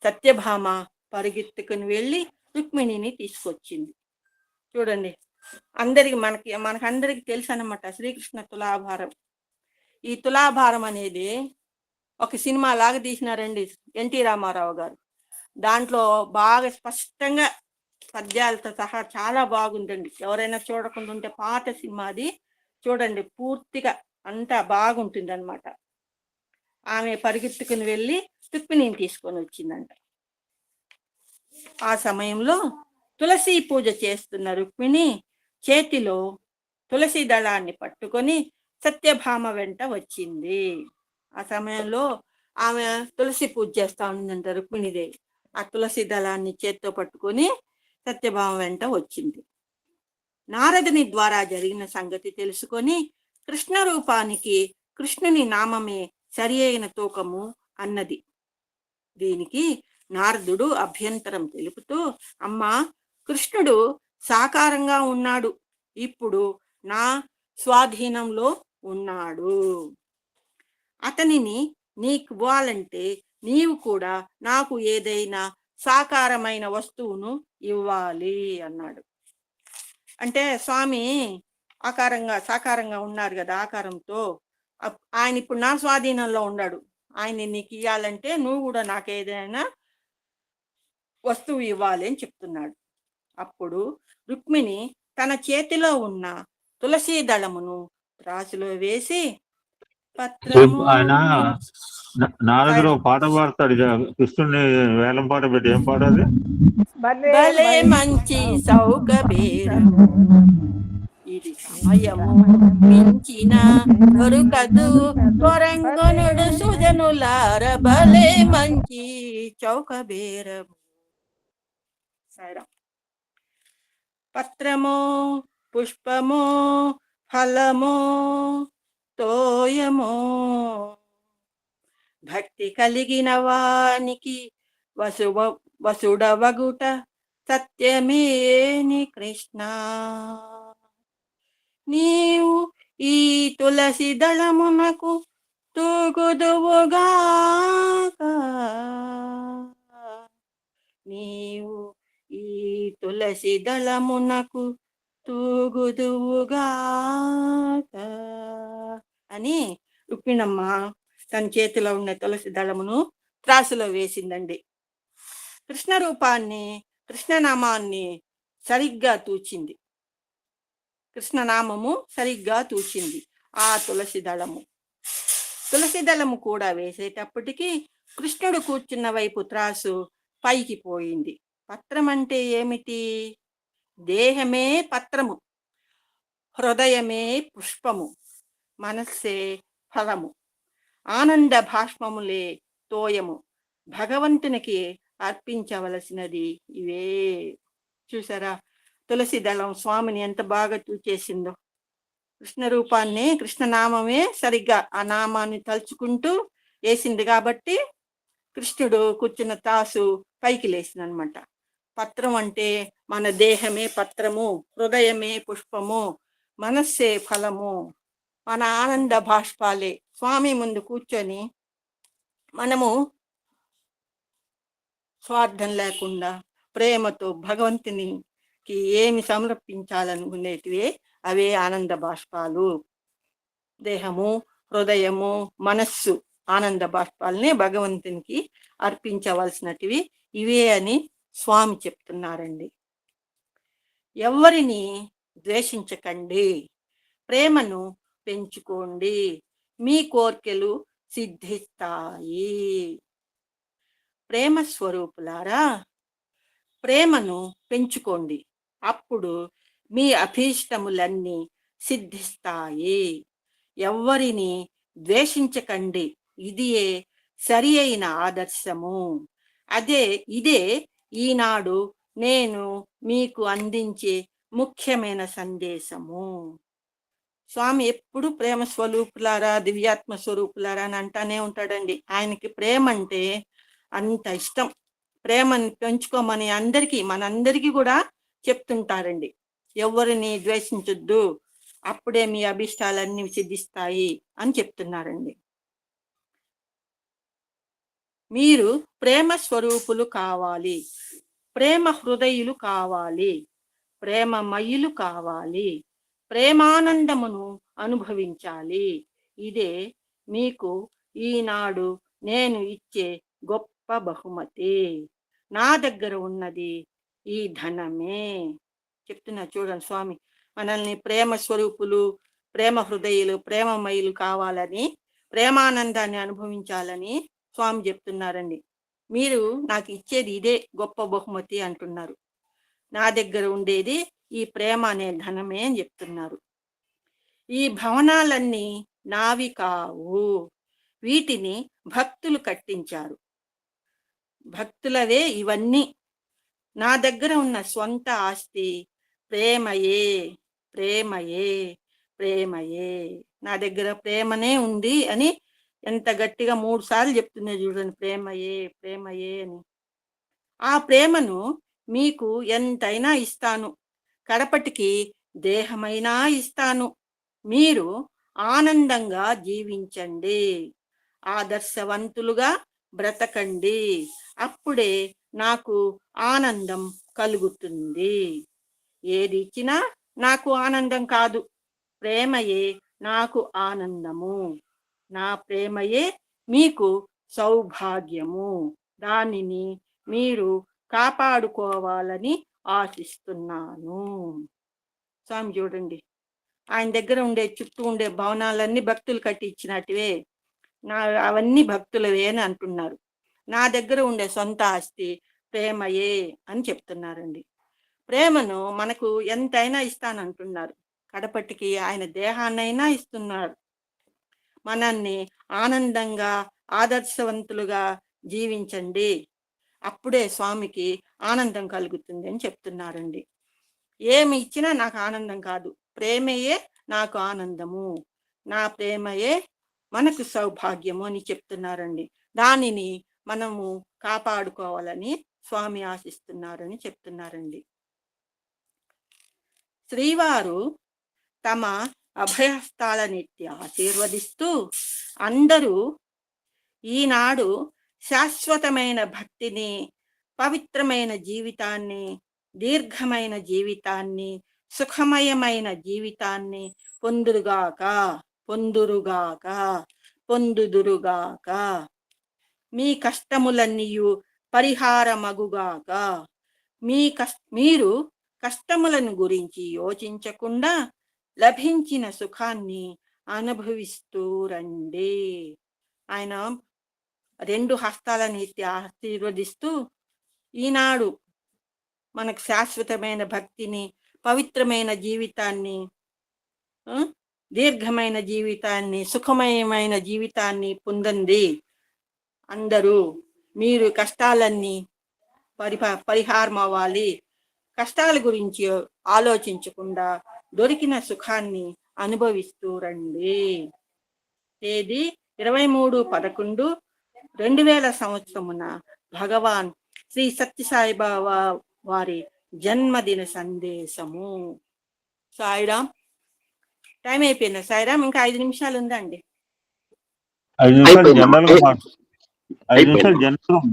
సత్యభామ పరిగెత్తుకుని వెళ్ళి రుక్మిణిని తీసుకొచ్చింది. చూడండి, మనకందరికి తెలుసు అన్నమాట శ్రీకృష్ణ తులాభారం. ఈ తులాభారం అనేది ఒక సినిమా లాగా తీసినారండి ఎన్టీ రామారావు గారు. దాంట్లో బాగా స్పష్టంగా పద్యాలతో సహా చాలా బాగుందండి. ఎవరైనా చూడకుండా ఉంటే పాత సినిమాది చూడండి, పూర్తిగా అంతా బాగుంటుంది అనమాట. ఆమె పరిగెత్తుకుని వెళ్ళి రుక్మిణిని తీసుకొని వచ్చిందంట. ఆ సమయంలో తులసి పూజ చేస్తున్న రుక్మిణి చేతిలో తులసి దళాన్ని పట్టుకొని సత్యభామ వెంట వచ్చింది. ఆ సమయంలో ఆమె తులసి పూజ చేస్తా ఉందంట రుక్మిణిదేవి. ఆ తులసి దళాన్ని చేత్తో పట్టుకొని సత్యభామ వెంట వచ్చింది. నారదుని ద్వారా జరిగిన సంగతి తెలుసుకొని కృష్ణ రూపానికి కృష్ణుని నామమే సరి అయిన తూకము అన్నది. దీనికి నారదుడు అభ్యంతరం తెలుపుతూ, అమ్మా, కృష్ణుడు సాకారంగా ఉన్నాడు, ఇప్పుడు నా స్వాధీనంలో ఉన్నాడు. అతనిని నీకు ఇవ్వాలంటే నీవు కూడా నాకు ఏదైనా సాకారమైన వస్తువును ఇవ్వాలి అన్నాడు. అంటే స్వామి సాకారంగా ఉన్నారు కదా, ఆకారంతో. ఆయన ఇప్పుడు నా స్వాధీనంలో ఉన్నాడు, ఆయన నీకు ఇవ్వాలంటే నువ్వు కూడా నాకు ఏదైనా వస్తువు ఇవ్వాలి అని చెప్తున్నాడు. అప్పుడు రుక్మిణి తన చేతిలో ఉన్న తులసి దళమును త్రాసులో వేసి
ఆయన నారదుడు పాట పాడతాడు, కృష్ణుని వేలం పాట పెట్టి. ఏం పాట అది?
భలే మంచి సౌకబేరము, ఇది సమయము మించిన దొరకదు, కొరంగొనుడు సుజనులార భలే మంచి చౌకబేరము. పత్రమో, పుష్పమో, ఫలమో, తోయమో, భక్తి కలిగిన వానికి వసుడవగుట సత్యమేని కృష్ణ. నీవు ఈ తులసి దళమునకు తూగుదువుగాక, నీవు ఈ తులసి దళమునకు తూగుదువుగాక అని రుక్మిణమ్మ తన చేతిలో ఉన్న తులసి దళమును త్రాసులో వేసిందండి. కృష్ణ రూపాన్ని, కృష్ణనామాన్ని సరిగ్గా తూచింది. కృష్ణనామము సరిగ్గా తూచింది ఆ తులసి దళము కూడా వేసేటప్పటికీ కృష్ణుడు కూర్చున్న వైపు త్రాసు పైకి పోయింది. పత్రం అంటే ఏమిటి? దేహమే పత్రము, హృదయమే పుష్పము, మనస్సే ఫలము, ఆనంద భాష్మములే తోయము. భగవంతునికి అర్పించవలసినది ఇవే. చూసారా, తులసి దళం స్వామిని ఎంత బాగా తూచేసిందో. కృష్ణ రూపాన్ని, కృష్ణనామమే సరిగ్గా ఆ నామాన్ని తలుచుకుంటూ వేసింది కాబట్టి కృష్ణుడు కూర్చున్న తాసు పైకి లేచిందనమాట. పత్రం అంటే మన దేహమే పత్రము, హృదయమే పుష్పము, మనస్సే ఫలము, మన ఆనంద భాష్పాలే. స్వామి ముందు కూర్చొని మనము స్వార్థం లేకుండా ప్రేమతో భగవంతునికి ఏమి సమర్పించాలనుకునేటివే అవే ఆనంద బాష్పాలు. దేహము, హృదయము, మనస్సు ఆనంద బాష్పాలని భగవంతునికి అర్పించవలసినటివి ఇవే అని స్వామి చెప్తున్నారండి. ఎవరిని ద్వేషించకండి, ప్రేమను పెంచుకోండి, మీ కోర్కెలు సిద్ధిస్తాయి. ప్రేమ స్వరూపులారా, ప్రేమను పెంచుకోండి, అప్పుడు మీ అభీష్టములన్నీ సిద్ధిస్తాయి. ఎవ్వరిని ద్వేషించకండి, ఇదియే సరి అయిన ఆదర్శము. ఇదే ఈనాడు నేను మీకు అందించే ముఖ్యమైన సందేశము. స్వామి ఎప్పుడు ప్రేమ స్వరూపులారా, దివ్యాత్మ స్వరూపులారా అని అంటానే ఉంటాడండి. ఆయనకి ప్రేమ అంటే అంత ఇష్టం. ప్రేమని పెంచుకోమని మనందరికీ కూడా చెప్తుంటారండి. ఎవరిని ద్వేషించొద్దు, అప్పుడే మీ అభిష్టాలన్నీ సిద్ధిస్తాయి అని చెప్తున్నారండి. మీరు ప్రేమ స్వరూపులు కావాలి, ప్రేమ హృదయులు కావాలి, ప్రేమమయులు కావాలి, ప్రేమానందమును అనుభవించాలి. ఇదే మీకు ఈనాడు నేను ఇచ్చే గొప్ప బహుమతి. నా దగ్గర ఉన్నది ఈ ధనమే. చెప్తున్నా చూడండి స్వామి, మనల్ని ప్రేమ స్వరూపులు, ప్రేమ హృదయులు, ప్రేమమయులు కావాలని, ప్రేమానందాన్ని అనుభవించాలని స్వామి చెప్తున్నారండి. మీరు నాకు ఇచ్చేది ఇదే గొప్ప బహుమతి అంటున్నారు. నా దగ్గర ఉండేది ఈ ప్రేమ అనే ధనమే అని చెప్తున్నారు. ఈ భవనాలన్నీ నావి కావు, వీటిని భక్తులు కట్టించారు. భక్తులవే ఇవన్నీ. నా దగ్గర ఉన్న స్వంత ఆస్తి ప్రేమయే, ప్రేమయే, ప్రేమయే. నా దగ్గర ప్రేమనే ఉంది అని ఎంత గట్టిగా 3 సార్లు చెప్తున్నా చూడండి, ప్రేమయే, ప్రేమయే అని. ఆ ప్రేమను మీకు ఎంతైనా ఇస్తాను, కడపటికి దేహమైనా ఇస్తాను. మీరు ఆనందంగా జీవించండి, ఆదర్శవంతులుగా బ్రతకండి, అప్పుడే నాకు ఆనందం కలుగుతుంది. ఏది ఇచ్చినా నాకు ఆనందం కాదు, ప్రేమయే నాకు ఆనందము. నా ప్రేమయే మీకు సౌభాగ్యము. దానిని మీరు కాపాడుకోవాలని ఆశిస్తున్నాను. స్వామి చూడండి, ఆయన దగ్గర చుట్టూ ఉండే భవనాలన్నీ భక్తులు కట్టించినట్టువే, అవన్నీ భక్తులవే అని అంటున్నారు. నా దగ్గర ఉండే సొంత ఆస్తి ప్రేమయే అని చెప్తున్నారండి. ప్రేమను మనకు ఎంతైనా ఇస్తానంటున్నారు, కడపటికి ఆయన దేహాన్నైనా ఇస్తున్నారు. మనల్ని ఆనందంగా ఆదర్శవంతులుగా జీవించండి, అప్పుడే స్వామికి ఆనందం కలుగుతుంది అని చెప్తున్నారండి. ఏమి ఇచ్చినా నాకు ఆనందం కాదు, ప్రేమయే నాకు ఆనందము, నా ప్రేమయే మనకు సౌభాగ్యము అని చెప్తున్నారండి. దానిని మనము కాపాడుకోవాలని స్వామి ఆశిస్తున్నారని చెప్తున్నారండి. శ్రీవారు తమ అభయహస్తాలనెత్తి ఆశీర్వదిస్తూ, అందరూ ఈనాడు శాశ్వతమైన భక్తిని, పవిత్రమైన జీవితాన్ని, దీర్ఘమైన జీవితాన్ని, సుఖమయమైన జీవితాన్ని పొందురుగాక, పొందురుగాక, పొందుదురుగాక. మీ కష్టములన్నీయు పరిహారమగుగాక. మీరు కష్టములను గురించి యోచించకుండా లభించిన సుఖాన్ని అనుభవిస్తూ రండి. ఆయన 2 హస్తాలను ఎత్తి ఆశీర్వదిస్తూ, ఈనాడు మనకు శాశ్వతమైన భక్తిని, పవిత్రమైన జీవితాన్ని, దీర్ఘమైన జీవితాన్ని, సుఖమయమైన జీవితాన్ని పొందండి. అందరూ మీరు కష్టాలన్నీ పరిహారం అవ్వాలి, కష్టాల గురించి ఆలోచించకుండా దొరికిన సుఖాన్ని అనుభవిస్తూ రండి. తేదీ 23/11/2000 సంవత్సరమున భగవాన్ శ్రీ సత్యసాయిబాబా వారి జన్మదిన సందేశము. సాయిరామ్. టైం అయిపోయింది సాయిరామ్, ఇంకా 5 నిమిషాలు ఉందండి.
5 నిమిషాలు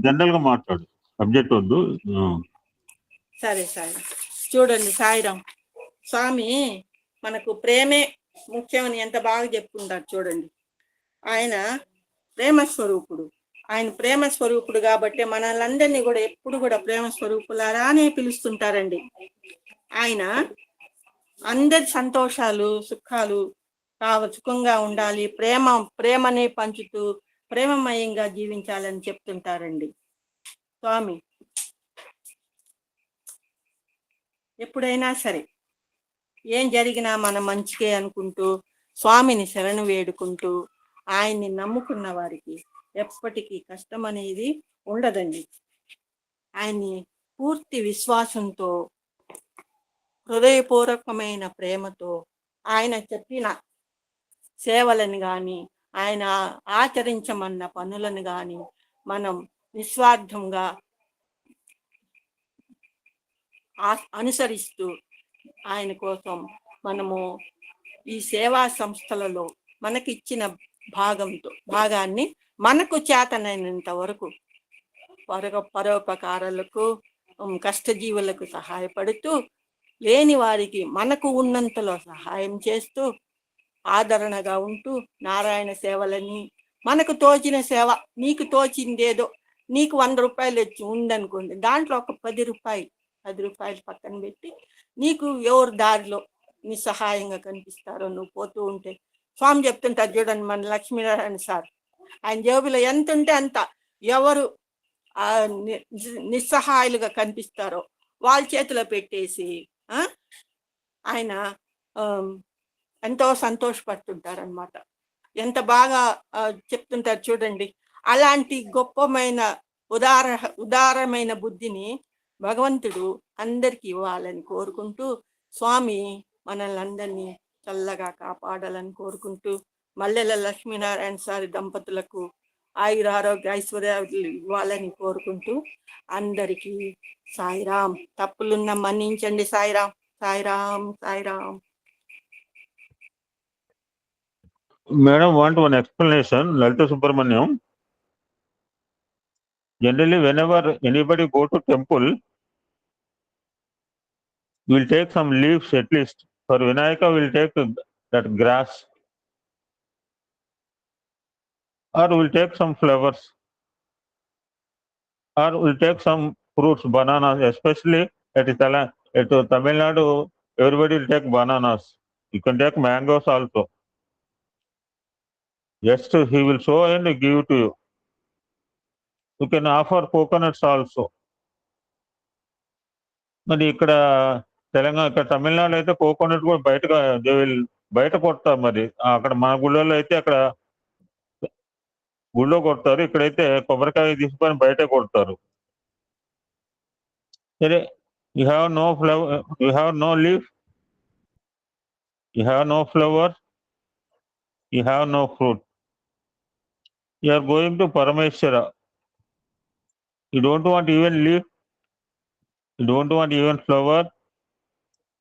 జనరల్ గా మాట్లాడు, సబ్జెక్ట్ వద్దు.
సరే సాయి. చూడండి సాయిరామ్, స్వామి మనకు ప్రేమే ముఖ్యమని ఎంత బాగా చెప్పుకుంటారు చూడండి. ఆయన ప్రేమ స్వరూపుడు, ఆయన ప్రేమ స్వరూపుడు కాబట్టి మనల్ని కూడా ఎప్పుడు కూడా ప్రేమ స్వరూపులారా అనే పిలుస్తుంటారండి. ఆయన అందరి సంతోషాలు సుఖాలు సుఖంగా ఉండాలి, ప్రేమని పంచుతూ ప్రేమమయంగా జీవించాలని చెప్తుంటారండి స్వామి. ఎప్పుడైనా సరే ఏం జరిగినా మన మంచికే అనుకుంటూ స్వామిని శరణు వేడుకుంటూ ఆయన్ని నమ్ముకున్న వారికి ఎప్పటికీ కష్టం అనేది ఉండదండి. ఆయన్ని పూర్తి విశ్వాసంతో హృదయపూర్వకమైన ప్రేమతో ఆయన చెప్పిన సేవలను కానీ ఆయన ఆచరించమన్న పనులను కానీ మనం నిస్వార్థంగా అనుసరిస్తూ ఆయన కోసం మనము ఈ సేవా సంస్థలలో మనకిచ్చిన భాగాన్ని మనకు చేతనైనంత వరకు పరోపకారాలకు కష్టజీవులకు సహాయపడుతూ లేని వారికి మనకు ఉన్నంతలో సహాయం చేస్తూ ఆదరణగా ఉంటూ నారాయణ సేవలని మనకు తోచిన సేవ, నీకు తోచిందేదో నీకు 100 రూపాయలు వచ్చి ఉందనుకోండి, దాంట్లో ఒక 10 రూపాయలు పక్కన పెట్టి నీకు ఎవరు దారిలో నిస్సహాయంగా కనిపిస్తారో నువ్వు పోతూ ఉంటే, స్వామి చెప్తుంటారు చూడండి, మన లక్ష్మీనారాయణ సార్, ఆయన జేబులో ఎంత ఉంటే అంత ఎవరు నిస్సహాయులుగా కనిపిస్తారో వాళ్ళ చేతిలో పెట్టేసి ఆయన ఎంతో సంతోషపడుతుంటారనమాట. ఎంత బాగా చెప్తుంటారు చూడండి. అలాంటి గొప్పమైన ఉదారమైన బుద్ధిని భగవంతుడు అందరికి ఇవ్వాలని కోరుకుంటూ స్వామి మనల్ని అందరినీ చల్లగా కాపాడాలని కోరుకుంటూ మల్లెల లక్ష్మీనారాయణ సారి దంపతులకు ఆయురారోగ్య ఐశ్వర్యాలు ఇవ్వాలని కోరుకుంటూ అందరికీ సాయిరాం. తప్పులున్న మన్నించండి. Sairam, Sairam, Sairam.
Madam, want one explanation. Lalita Subramaniam. Generally, whenever anybody go to temple, we'll take some leaves at least. For Vinayaka, we'll take that grass, or we'll take some flowers, or we'll take some fruits, bananas, especially at Tamil Nadu, everybody will take bananas. You can take mangoes also. Just he will show and give to you. You can offer coconuts also. మరి ఇక్కడ తెలంగాణ, ఇక్కడ తమిళనాడు అయితే coconut కూడా బయట కొడతారు. మరి అక్కడ మన గుళ్ళలో అయితే అక్కడ గుళ్ళో కొడతారు, ఇక్కడైతే కొబ్బరికాయ తీసుకొని బయట కొడతారు. సరే, you have no flower, you have no leaf, you have no flower, you have no fruit, you are going to Parameshwara. You don't want even leaf, you don't want even flower,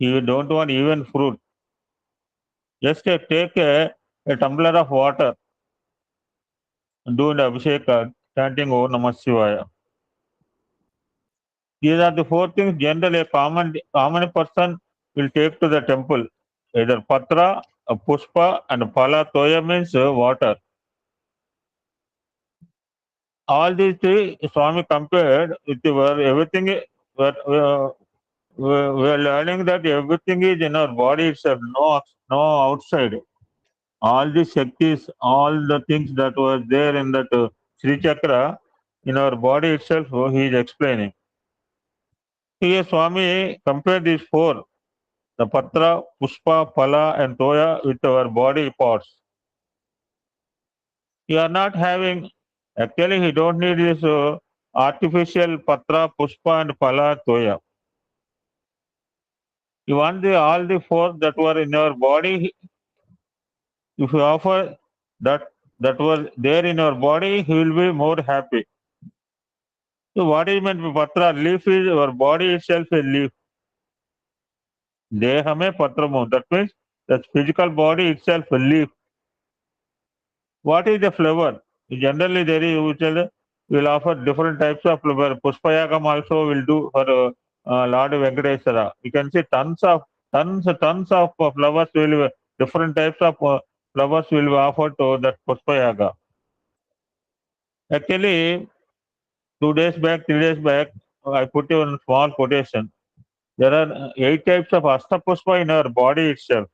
you don't want even fruit. Just take a tumbler of water and do an abhisheka chanting Om Namah Shivaya. These are the 4 things generally a common person will take to the temple. Either patra, a pushpa, and phala. Toya means water. All these 3 Swami compared with everything. We are learning that everything is in our body itself, no outside. All the Shaktis, all the things that were there in that Sri Chakra, in our body itself, he is explaining. Here Swami compared these 4, the Patra, Pushpa, Phala and Toya, with our body parts. You are not having, actually he don't need this artificial Patra, Pushpa and Phala, Toya. You want all the 4 that were in your body. If you offer that were there in your body, he will be more happy. So what is meant by patra? Leaf is your body itself a leaf. Dehame patramo. That means the physical body itself a leaf. What is the flower? Generally there is, will offer different types of flower. Pushpayagam also will do for Lord Venkateswara. You can see tons of flowers will, different types of flowers will be offered to that Pushpayaga. Actually, 2 days back, 3 days back, I put you in small quotation. There are 8 types of Ashtapushpa in our body itself.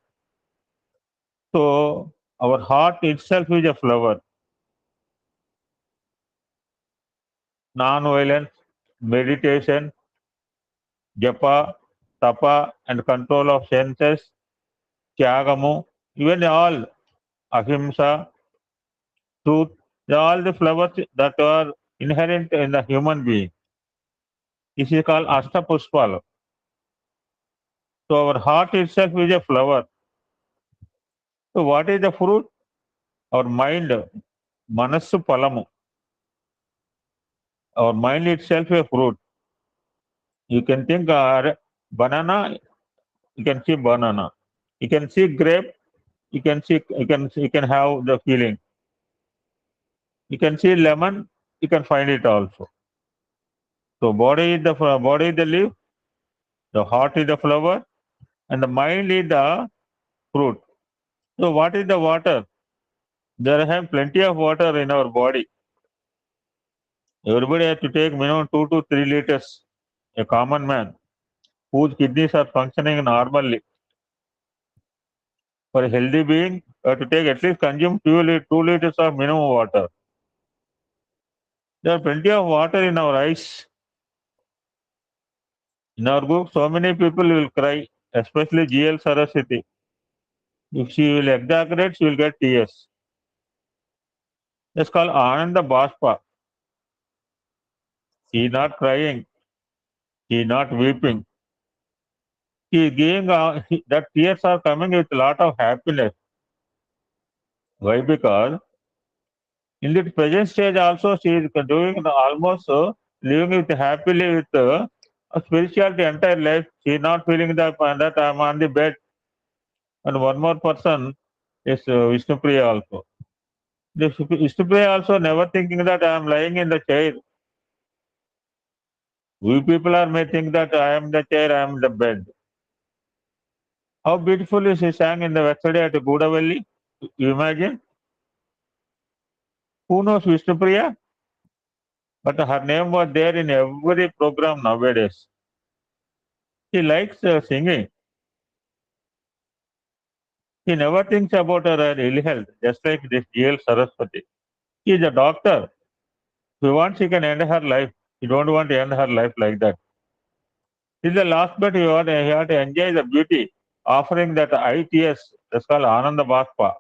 So our heart itself is a flower. Non-violence, meditation, japa, tapa, and control of senses, tyagamu, even all ahimsa, truth, all the flowers that are inherent in the human being. This is called Ashtapushpala. So our heart itself is a flower. So what is the fruit? Our mind, manassu palamu. Our mind itself is a fruit. You can think banana, you can see banana. You can see grape, you can have the feeling. You can see lemon, you can find it also. So body is the leaf, the heart is the flower, and the mind is the fruit. So what is the water? There have plenty of water in our body. Everybody has to take minimum 2 to 3 liters. A common man whose kidneys are functioning normally. For a healthy being, you have to take at least consume 2 liters of minimum water. There are plenty of water in our eyes. In our book, so many people will cry, especially GL Saraswati. If she will exaggerate, she will get tears. It's called Ananda Bashpa. He is not crying. He is not weeping. He is giving, that tears are coming with a lot of happiness. Why? Because in the present stage also she is doing almost living with happily with a spirituality entire life. She is not feeling that I am on the bed. And one more person is Vishnupriya also. The Vishnupriya also never thinking that I am lying in the chair. We people may think that I am the chair, I am the bed. How beautifully she sang in the yesterday at Gudavalli. You imagine? Who knows Vishnupriya? But her name was there in every program nowadays. She likes singing. He never thinks about her ill health, just like this GL Saraswati. He is a doctor. If he wants, he can end her life. He don't want to end her life like that. Till the last bit, he had to enjoy the beauty, offering that ITS, that's called Ananda Bhaspa.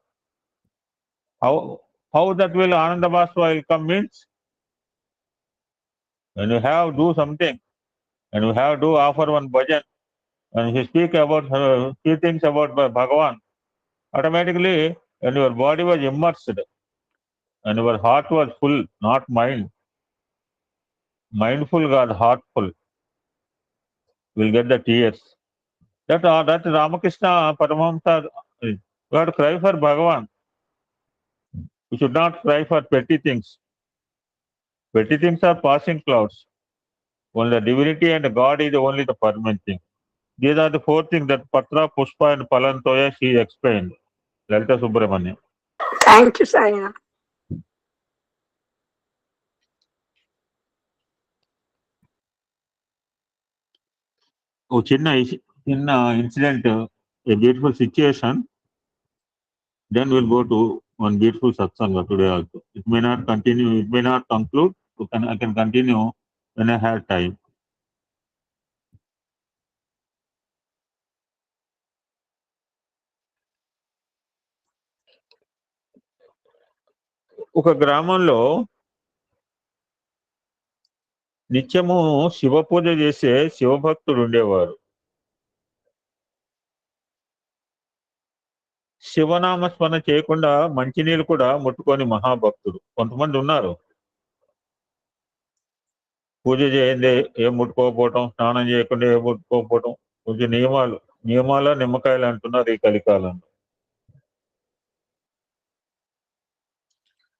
How that will Ananda Bhaspa will come means, when you have do something, and you have to offer one bhajan, and he speak about few things about Bhagavan, automatically, when your body was immersed, and your heart was full, not mind, mindful God, heartful, will get the tears. That Ramakrishna Paramahamsa, you have to cry for Bhagavan. You should not cry for petty things. Petty things are passing clouds. Only the divinity and God is only the permanent thing. These are the 4 things that Patra, Pushpa, and Palantoya she explained. Lalita Subramanian.
Thank you, Saina.
Oh, చిన్న incident, a beautiful situation. Then we'll go to one beautiful satsanga today also. It may not continue, it may not conclude. I can continue when I have time. ఒక గ్రామంలో నిత్యము శివ పూజ చేసే శివభక్తుడు ఉండేవారు. శివనామస్మరణ చేయకుండా మంచినీళ్ళు కూడా ముట్టుకొని మహాభక్తుడు. కొంతమంది ఉన్నారు, పూజ చేయండి ఏం ముట్టుకోకపోవటం, స్నానం చేయకుండా ఏం ముట్టుకోకపోవటం, కొంచెం నియమాల నిమ్మకాయలు అంటున్నారు ఈ కలికాలంలో.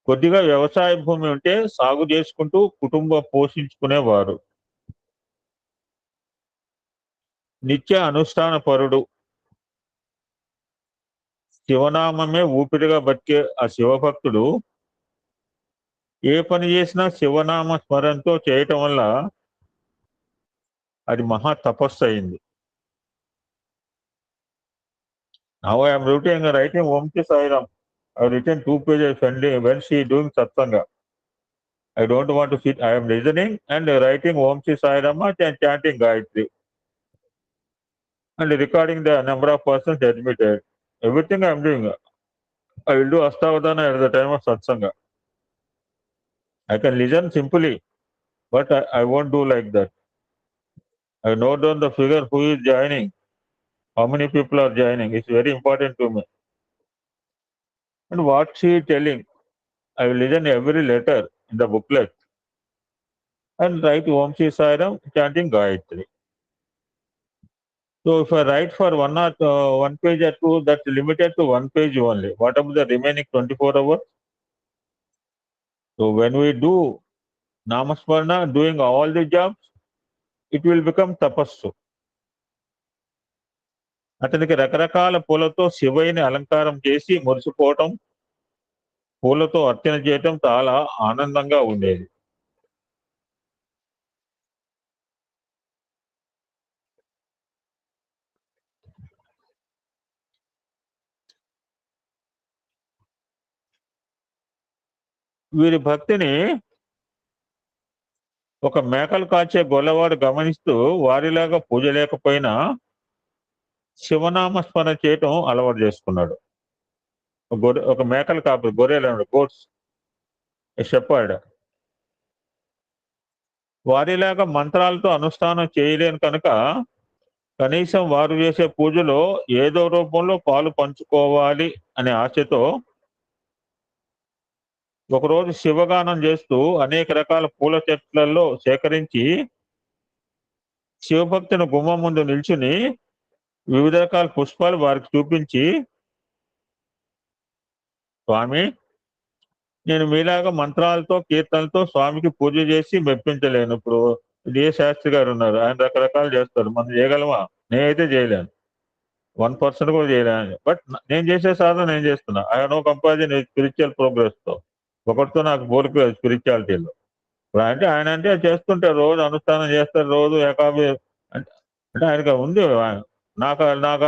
కొద్దిగా వ్యవసాయ భూమి ఉంటే సాగు చేసుకుంటూ కుటుంబం పోషించుకునేవారు. నిత్య అనుష్ఠాన పరుడు, శివనామమే ఊపిరిగా బతికే ఆ శివభక్తుడు ఏ పని చేసినా శివనామ స్మరణతో చేయటం వల్ల అది మహా తపస్సు అయింది. Now I am writing Om Ki Sai Ram. I have written 2 pages when she is doing satsanga. I don't want to sit. I am listening and writing Om Ki Sai Ram and chanting Gayatri. And recording the number of persons admitted. Everything I am doing. I will do Astavadana at the time of satsanga. I can listen simply, but I won't do like that. I note down the figure who is joining, how many people are joining. It's very important to me. And what she is telling, I will listen every letter in the booklet and write Om Shri Sai Ram chanting Gayatri. So if I write for one page or two, that's limited to 1 page only. What about the remaining 24 hours? So when we do Namasmarana, doing all the jobs, it will become tapassu. అతనికి రకరకాల పూలతో శివయ్యని అలంకారం చేసి మురిసిపోవటం, పూలతో అర్చన చేయటం చాలా ఆనందంగా ఉండేది. వీరి భక్తిని ఒక మేకలు కాచే గొల్లవాడు గమనిస్తూ వారిలాగా పూజ లేకపోయినా శివనామస్మరణ చేయటం అలవాటు చేసుకున్నాడు. ఒక మేకలు కాపు గొర్రెలు గోట్స్ షెపర్డ్. వారిలాగా మంత్రాలతో అనుష్ఠానం చేయలేను కనుక కనీసం వారు చేసే పూజలో ఏదో రూపంలో పాలు పంచుకోవాలి అనే ఆశతో ఒకరోజు శివగానం చేస్తూ అనేక రకాల పూల చెట్లలో సేకరించి శివభక్తుని గుమ్మం ముందు నిల్చుని వివిధ రకాల పుష్పాలు వారికి చూపించి, స్వామి, నేను మీలాగా మంత్రాలతో కీర్తనలతో స్వామికి పూజ చేసి మెప్పించలేను. ఇప్పుడు డి శాస్త్రి గారు ఉన్నారు, ఆయన రకరకాలు చేస్తారు, మనం చేయగలమా? నేనైతే చేయలేను, 1% కూడా చేయలేను. బట్ నేను చేసే సాధన నేను చేస్తున్నా. I know comparison spiritual progress తో. ఒకటితో నాకు పోలిక స్పిరిచువాలిటీలో. అంటే ఆయన అంటే చేస్తుంటారు, రోజు అనుష్ఠానం చేస్తారు, రోజు ఏకాబి అంటే ఆయనకు ఉంది. నాకు నాకు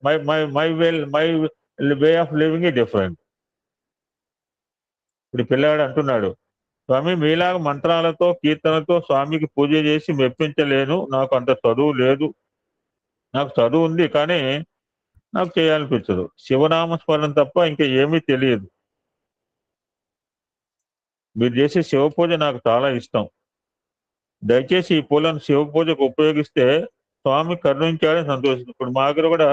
my my my my way of living ఈ డిఫరెంట్. ఇప్పుడు పిల్లవాడు అంటున్నాడు, స్వామి, మీలాగా మంత్రాలతో కీర్తనతో స్వామికి పూజ చేసి మెప్పించలేను, నాకు అంత చదువు లేదు. నాకు చదువు ఉంది కానీ నాకు చేయాలనిపించదు. శివనామస్మరణ తప్ప ఇంకా ఏమీ తెలియదు. మీరు చేసే శివ పూజ నాకు చాలా ఇష్టం. దయచేసి ఈ పూలను శివ పూజకు ఉపయోగిస్తే స్వామి కరుణించాడని సంతోషిస్తుంది. ఇప్పుడు మా దగ్గర కూడా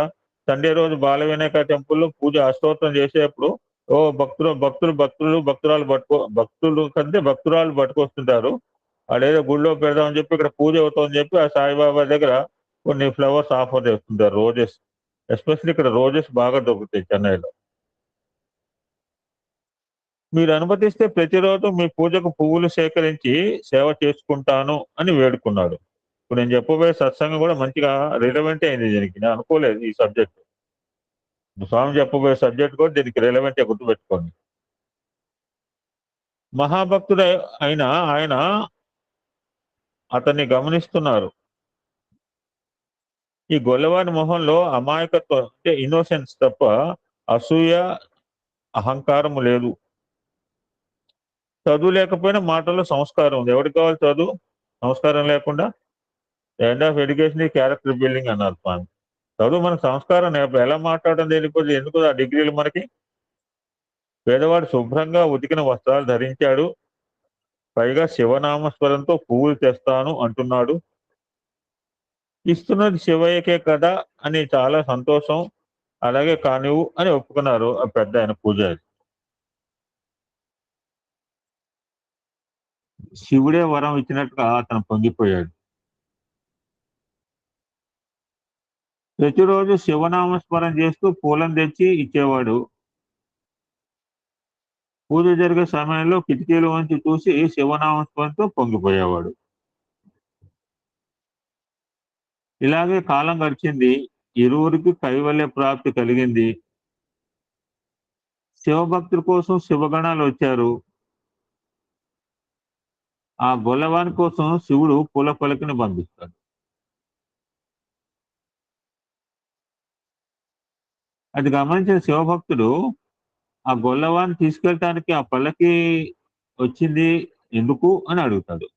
సండే రోజు బాల వినాయక టెంపుల్లో పూజ అష్టోత్తరం చేసేప్పుడు భక్తులు కంటే భక్తురాలు పట్టుకొస్తుంటారు. వాళ్ళేదో గుళ్ళో పెడదామని చెప్పి ఇక్కడ పూజ అవుతుందని చెప్పి ఆ సాయిబాబా దగ్గర కొన్ని ఫ్లవర్స్ ఆఫర్ చేస్తుంటారు. రోజెస్, ఎస్పెషల్లీ ఇక్కడ రోజెస్ బాగా దొరుకుతాయి చెన్నైలో. మీరు అనుమతిస్తే ప్రతిరోజు మీ పూజకు పువ్వులు సేకరించి సేవ చేసుకుంటాను అని వేడుకున్నాడు. ఇప్పుడు నేను చెప్పబోయే సత్సంగం కూడా మంచిగా రిలవెంట్ అయింది దీనికి. నేను అనుకోలేదు ఈ సబ్జెక్ట్. స్వామి చెప్పబోయే సబ్జెక్ట్ కూడా దీనికి రిలవెంట్ గుర్తుపెట్టుకోండి. మహాభక్తుడు అయిన ఆయన అతన్ని గమనిస్తున్నారు. ఈ గొల్లవాని మొహంలో అమాయకత్వం అంటే ఇన్నోసెన్స్ తప్ప అసూయ, అహంకారము లేదు. చదువు లేకపోయినా మాటల్లో సంస్కారం ఉంది. ఎవరికి కావాలి చదువు? సంస్కారం లేకుండా ఎండ్ ఆఫ్ ఎడ్యుకేషన్ ఈ క్యారెక్టర్ బిల్డింగ్ అన్నారు స్వామి. చదువు మనకు సంస్కారం ఎలా మాట్లాడడం తెలియకపోతే ఎందుకు ఆ డిగ్రీలు మనకి? పేదవాడు శుభ్రంగా ఉతికిన వస్త్రాలు ధరించాడు, పైగా శివనామస్వరంతో పువ్వులు తెస్తాను అంటున్నాడు. ఇస్తున్నది శివయ్యకే కదా అని చాలా సంతోషం. అలాగే కానివు అని ఒప్పుకున్నారు ఆ పెద్ద ఆయన పూజారి. శివుడే వరం ఇచ్చినట్టుగా అతను పొంగిపోయాడు. ప్రతిరోజు శివనామస్మరణ చేస్తూ పూలను తెచ్చి ఇచ్చేవాడు. పూజ జరిగే సమయంలో కిటికీల వంచి చూసి శివనామస్మరణతో పొంగిపోయేవాడు. ఇలాగే కాలం గడిచింది. ఇరువురికి కైవల్య ప్రాప్తి కలిగింది. శివభక్తుల కోసం శివగణాలు వచ్చారు. ఆ గొల్లవాని కోసం శివుడు పూల పల్లకిని పంపిస్తాడు. అది గమనించిన శివభక్తుడు ఆ గొల్లవాన్ని తీసుకెళ్ళటానికి ఆ పల్లకి వచ్చింది ఎందుకు అని అడుగుతాడు.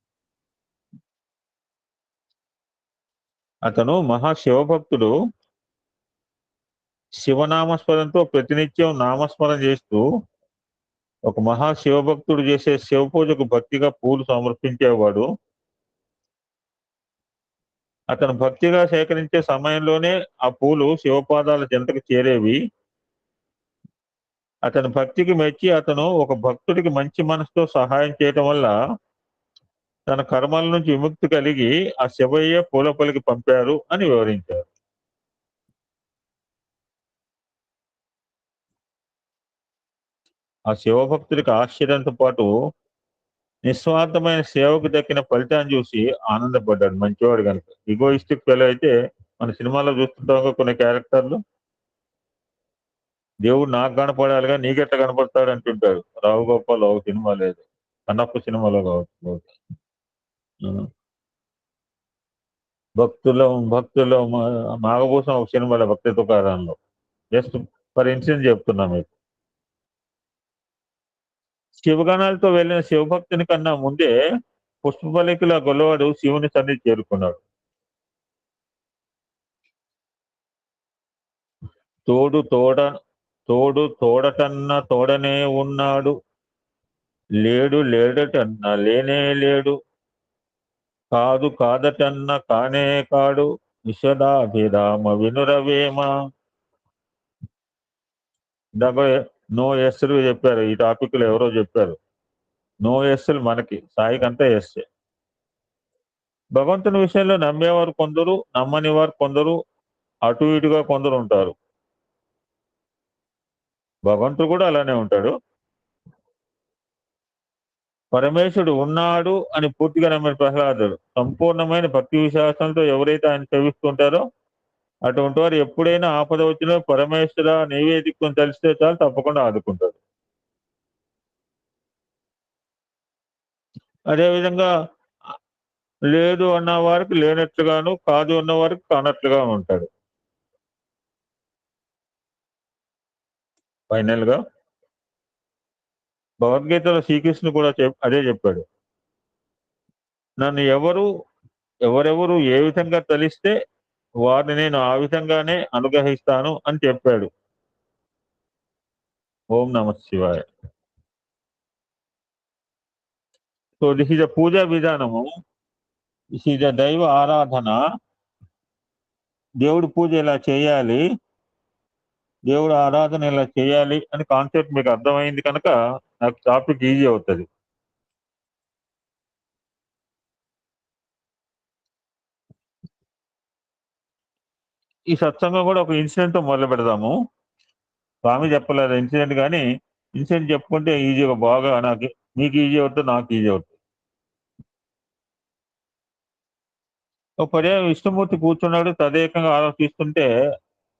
అతను మహాశివభక్తుడు. శివనామస్మరణతో ప్రతినిత్యం నామస్మరణ చేస్తూ ఒక మహాశివభక్తుడు చేసే శివ పూజకు భక్తిగా పూలు సమర్పించేవాడు. అతను భక్తిగా సేకరించే సమయంలోనే ఆ పూలు శివపాదాల చెంతకు చేరేవి. అతని భక్తికి మెచ్చి అతను ఒక భక్తుడికి మంచి మనసుతో సహాయం చేయటం వల్ల తన కర్మల నుంచి విముక్తి కలిగి ఆ శివయ్య పూల పలికి పంపారు అని వివరించారు. ఆ శివభక్తుడికి ఆశ్చర్యంతో పాటు నిస్వార్థమైన సేవకు దక్కిన ఫలితాన్ని చూసి ఆనందపడ్డాడు. మంచివాడు కనుక. ఈగోయిస్టిక్ ఫెలో అయితే మన సినిమాలో చూస్తుంటాం కొన్ని క్యారెక్టర్లు, దేవుడు నాకు కనపడాలిగా నీకెట్ట కనపడతాడు అంటుంటాడు. రావు గోపాల్ ఒక సినిమా లేదు, కన్నప్ప సినిమాలో కావచ్చు. భక్తుల్లో నాగభూషణం ఒక సినిమాలో భక్తి తుకారాంలో. జస్ట్ ఫర్ ఇన్సిడెంట్ చెప్తున్నా మీకు. శివగణాలతో వెళ్ళిన శివభక్తుని కన్నా ముందే పుష్పబలికల గొల్లవాడు శివుని సన్నిధి చేరుకున్నాడు. తోడు తోడటన్న తోడనే ఉన్నాడు, లేడు లేడటన్న లేనే లేడు, కాదు కాదటన్న కానే కాడు, విశదాభిరామ వినురవేమ. ఇందాక నో ఎస్లు చెప్పారు. ఈ టాపిక్ లో ఎవరో చెప్పారు నో ఎస్లు మనకి, సాయికంతా ఎస్సే. భగవంతుని విషయంలో నమ్మేవారు కొందరు, నమ్మని వారు కొందరు, అటు ఇటుగా కొందరు ఉంటారు. భగవంతుడు కూడా అలానే ఉంటాడు. పరమేశ్వరుడు ఉన్నాడు అని పూర్తిగా నమ్మిన ప్రహ్లాదుడు సంపూర్ణమైన భక్తి విశ్వాసంతో ఎవరైతే ఆయన సేవిస్తుంటారో అటువంటి వారు ఎప్పుడైనా ఆపద వచ్చినా పరమేశ్వర నైవేదికం తెలిస్తే చాలు తప్పకుండా ఆదుకుంటాడు. అదేవిధంగా లేదు అన్న వారికి లేనట్లుగాను, కాదు అన్న వారికి కానట్లుగా ఉంటాడు. ఫైనల్ గా భగవద్గీతలో శ్రీకృష్ణుడు కూడా అదే చెప్పాడు. నన్ను ఎవరెవరు ఏ విధంగా తలిస్తే వారిని నేను ఆ విధంగానే అనుగ్రహిస్తాను అని చెప్పాడు. ఓం నమ శివాయ. సో దిస్ ఇస్ అ పూజా విధానము. దిస్ ఇస్ అ దైవ ఆరాధన. దేవుడి పూజ ఇలా చేయాలి, దేవుడు ఆరాధన ఇలా చేయాలి అని కాన్సెప్ట్ మీకు అర్థమైంది కనుక నాకు టాపిక్ ఈజీ అవుతుంది. ఈ సత్సంగం కూడా ఒక ఇన్సిడెంట్ తో మొదలు పెడదాము. స్వామి చెప్పలేదు ఇన్సిడెంట్, కానీ ఇన్సిడెంట్ చెప్పుకుంటే ఈజీగా బాగా నాకు మీకు ఈజీ అవుతుంది, నాకు ఈజీ అవుతుంది. ఒక పర్యాయం విష్ణుమూర్తి కూర్చున్నాడు, తదేకంగా ఆలోచిస్తుంటే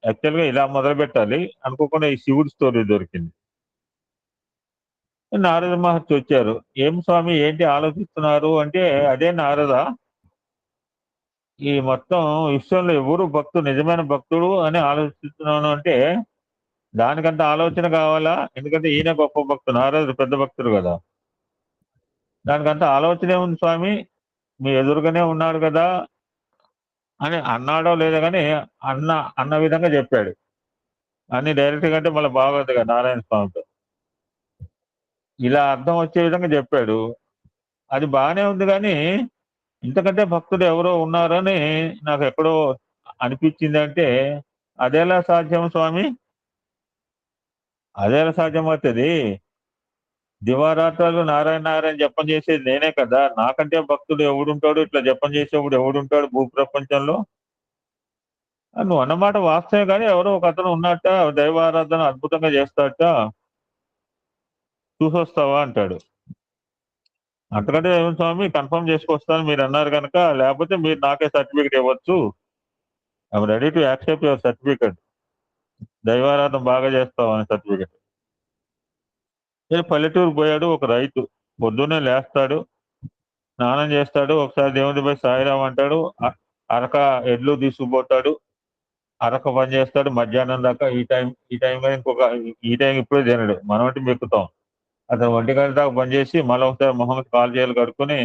యాక్చువల్గా ఇలా మొదలు పెట్టాలి అనుకోకుండా ఈ శివుడి స్టోరీ దొరికింది. నారద మహర్షి వచ్చారు. ఏం స్వామి ఏంటి ఆలోచిస్తున్నారు అంటే, అదే నారద, ఈ మొత్తం విశ్వంలో ఎవరు భక్తుడు నిజమైన భక్తుడు అని ఆలోచిస్తున్నాను అంటే దానికంత ఆలోచన కావాలా? ఎందుకంటే ఈయన గొప్ప భక్తుడు, నారదుడు పెద్ద భక్తుడు కదా. దానికంత ఆలోచనే ఉంది స్వామి, మీ ఎదురుగానే ఉన్నాడు కదా అని అన్నాడో లేదో కానీ అన్న విధంగా చెప్పాడు. అన్ని డైరెక్ట్ గా అంటే మళ్ళీ బాగోదు కదా నారాయణ స్వామితో. ఇలా అర్థం వచ్చే విధంగా చెప్పాడు. అది బాగానే ఉంది, కానీ ఇంతకంటే భక్తుడు ఎవరో ఉన్నారని నాకు ఎక్కడో అనిపించింది. అంటే అదెలా సాధ్యం స్వామి? అదెలా సాధ్యం అవుతుంది? దివారాత్రాలు నారాయణ నారాయణ జపం చేసేది నేనే కదా, నాకంటే భక్తుడు ఎవడుంటాడు, ఇట్లా జపం చేసేవాడు ఎవడుంటాడు భూ ప్రపంచంలో? నువ్వు అన్నమాట వాస్తవే, కానీ ఎవరో ఒక అతను ఉన్నట్ట దైవారాధన అద్భుతంగా చేస్తాడట, చూసొస్తావా అంటాడు. అంతకంటే ఏమి స్వామి, కన్ఫర్మ్ చేసుకొస్తాను మీరు అన్నారు కనుక, లేకపోతే మీరు నాకే సర్టిఫికెట్ ఇవ్వచ్చు, I'm ready to accept your certificate, దైవారాధన బాగా చేస్తావు అనే సర్టిఫికెట్. పల్లెటూరు పోయాడు ఒక రైతు. పొద్దున్నే లేస్తాడు, స్నానం చేస్తాడు. ఒకసారి దేవుడి పోయి సాయిరాం అంటాడు. అరక ఎడ్లు తీసుకుపోతాడు. అరక పని చేస్తాడు మధ్యాహ్నం దాకా. ఈ టైం ఈ టైం ఇప్పుడే తినడు. మనం అంటే మెక్కుతాం. అతను 1 గంట దాకా పని చేసి మళ్ళీ ఒకసారి మొహం కాలు చేయాలి కడుక్కొని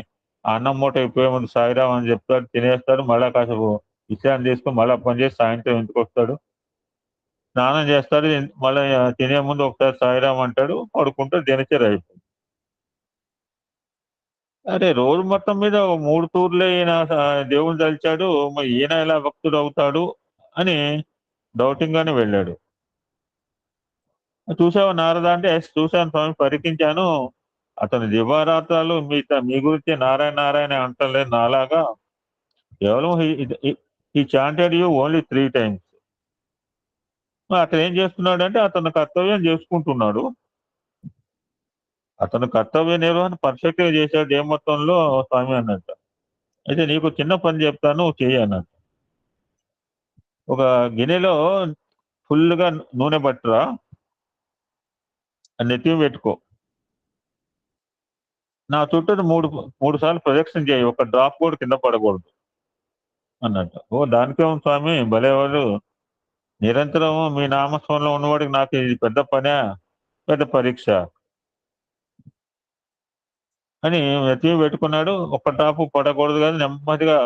ఆ అన్నం మూట అయిపోయే ముందు సాయిరాం అని చెప్తాడు, తినేస్తాడు. మళ్ళా కాసేపు విశ్రాంతి తీసుకుని మళ్ళా పని చేసి సాయంత్రం ఇంటికి వస్తాడు, స్నానం చేస్తాడు. మళ్ళీ తినే ముందు ఒకసారి సాయిరాం అంటాడు, పడుకుంటాడు. దినచర్య అయిపోయింది. అరే రోజు మొత్తం మీద 3 తూర్లే ఈయన దేవుని తలిచాడు, మరి ఈయన ఎలా భక్తుడు అవుతాడు అని డౌటింగ్ గానే వెళ్ళాడు. చూసావా నారద అంటే, "ఎస్, చూశాను స్వామి, పరికించాను. అతని దివారాత్రాలు మీ గురించి నారాయణ నారాయణ అంటలేదు నాలాగా. కేవలం ఈ చాంటెడ్ యూ ఓన్లీ 3 times. అతను ఏం చేస్తున్నాడు అంటే అతను కర్తవ్యం చేసుకుంటున్నాడు. అతను కర్తవ్య నిర్వహణ పర్ఫెక్ట్ గా చేశాడు ఏ మొత్తంలో స్వామి అన్నట్టు. అయితే నీకు చిన్న పని చెప్తాను, చెయ్యి అన్నట్టు. ఒక గిన్నెలో ఫుల్గా నూనె పట్టురా, నెత్తి పెట్టుకో. నా చుట్టూ మూడు సార్లు ప్రదక్షిణ చేయి, ఒక డ్రాప్ కూడా కింద పడకూడదు అన్నట్టు. ఓ దానికే ఉంది స్వామి, భలేవాడు. నిరంతరం మీ నామస్మరణలో ఉన్నవాడికి నాకు ఇది పెద్ద పనే, పెద్ద పరీక్ష అని నెత్తి పెట్టుకున్నాడు. ఒక్క డ్రాపు పడకూడదు కానీ నెమ్మదిగా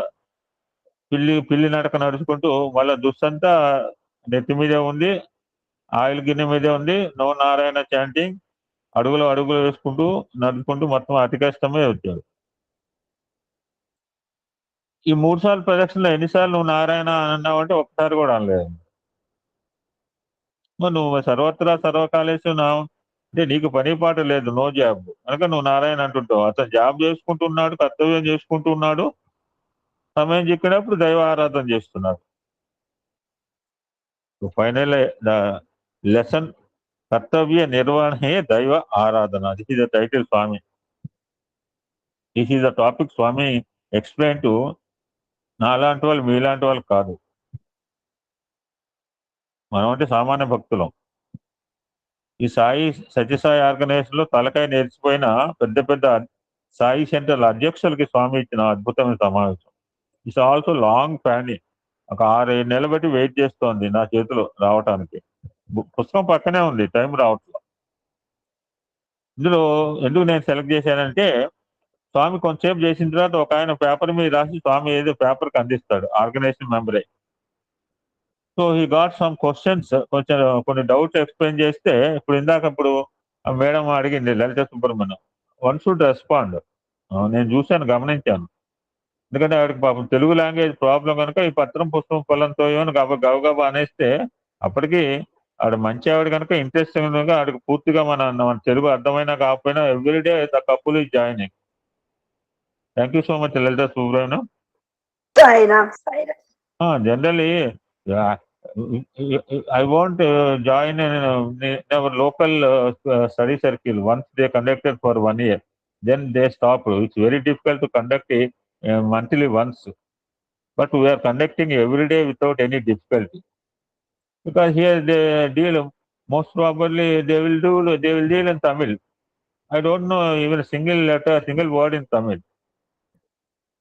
పిల్లి నడక నడుచుకుంటూ మళ్ళీ దుస్సంతా నెత్తి మీదే ఉంది, ఆయిల్ గిన్నె మీదే ఉంది. నో నారాయణ చాంటింగ్, అడుగులు వేసుకుంటూ నడుచుకుంటూ మొత్తం అతి కష్టమే వచ్చాడు. ఈ 3 సార్లు ప్రదక్షిణలో ఎన్నిసార్లు నువ్వు నారాయణ అన్నావంటే ఒక్కసారి కూడా అనలేదు. మరి నువ్వు సర్వత్రా సర్వకాలేశు అంటే నీకు పని పాట లేదు, నో జాబ్, కనుక నువ్వు నారాయణ అంటుంటావు. అతను జాబ్ చేసుకుంటున్నాడు, కర్తవ్యం చేసుకుంటున్నాడు, సమయం చెప్పినప్పుడు దైవ ఆరాధన చేస్తున్నాడు. ఫైనల్ ద లెసన్, కర్తవ్య నిర్వహణే దైవ ఆరాధన. This is the title Swami. This is the topic Swami explain to నాలాంటి వాళ్ళు, మీలాంటి వాళ్ళు కాదు. మనం అంటే సామాన్య భక్తులం. ఈ సత్యసాయి ఆర్గనైజేషన్ లో తలకాయ నేర్చిపోయిన పెద్ద సాయి సెంటర్ల అధ్యక్షులకి స్వామి ఇచ్చిన అద్భుతమైన సమావేశం. It's also long planning. ఒక 6-7 నెలలు బట్టి వెయిట్ చేస్తోంది నా చేతిలో రావటానికి. పుస్తకం పక్కనే ఉంది, టైం రావట్లేదు. ఇందులో ఎందుకు నేను సెలెక్ట్ చేశానంటే, స్వామి కొంతసేపు చేసిన తర్వాత ఒక ఆయన పేపర్ మీద రాసి స్వామి ఏదో పేపర్కి అందిస్తాడు, ఆర్గనైజేషన్ మెంబరే. So he got some questions, కొన్ని డౌట్స్ ఎక్స్ప్లెయిన్ చేస్తే, ఇప్పుడు మేడం అడిగింది Lalitha Subrahmanyam, one should respond. నేను చూశాను, గమనించాను. ఎందుకంటే ఆవిడకి పాపం తెలుగు లాంగ్వేజ్ ప్రాబ్లం కనుక ఈ పత్రం పుస్తకం పొలంతో గబగబా అనేస్తే, అప్పటికి ఆవిడ మంచి ఆవిడ కనుక ఇంట్రెస్టింగ్ కనుక ఆవిడకి పూర్తిగా మన తెలుగు అర్థమైనా కాకపోయినా everyday the couple is joining. Thank you so much Lalitha Subrahmanyam.
Sainam, Sainam.
Generally, I won't join in our local study circle. Once they conducted for 1 year, then they stopped. It's very difficult to conduct monthly once, but we are conducting every day without any difficulty. Because here they deal, most probably they will deal in Tamil. I don't know even a single letter, a single word in Tamil.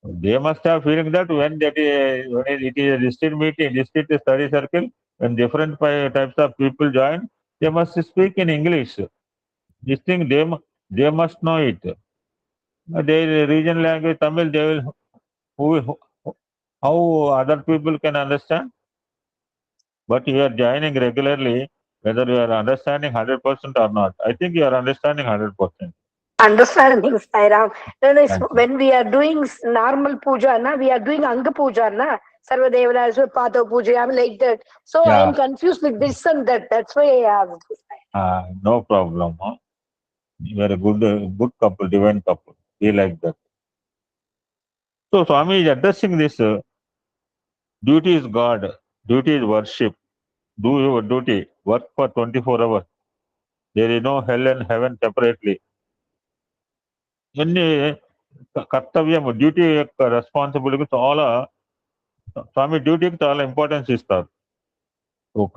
They must have feeling that when it is a district meeting, district study circle, when different types of people join, they must speak in English. This thing they must know it. Their region language Tamil, they will how other people can understand. But you are joining regularly, whether you are understanding 100% or not. I think you are understanding 100%.
Understanding, Sainam. Then
Thank you.
when we are doing normal puja, we are doing Anga puja, Sarvadevana, Pada puja, I'm like that. So I am
Yeah.
confused with this and that. That's why I asked.
No problem. You are a good couple, divine couple. Be like that. So Swami is addressing this. Duty is God. Duty is worship. Do your duty. Work for 24 hours. There is no hell and heaven separately. ఎన్ని కర్తవ్యం, duty యొక్క responsibility చాలా, స్వామి డ్యూటీకి చాలా importance ఇస్తారు.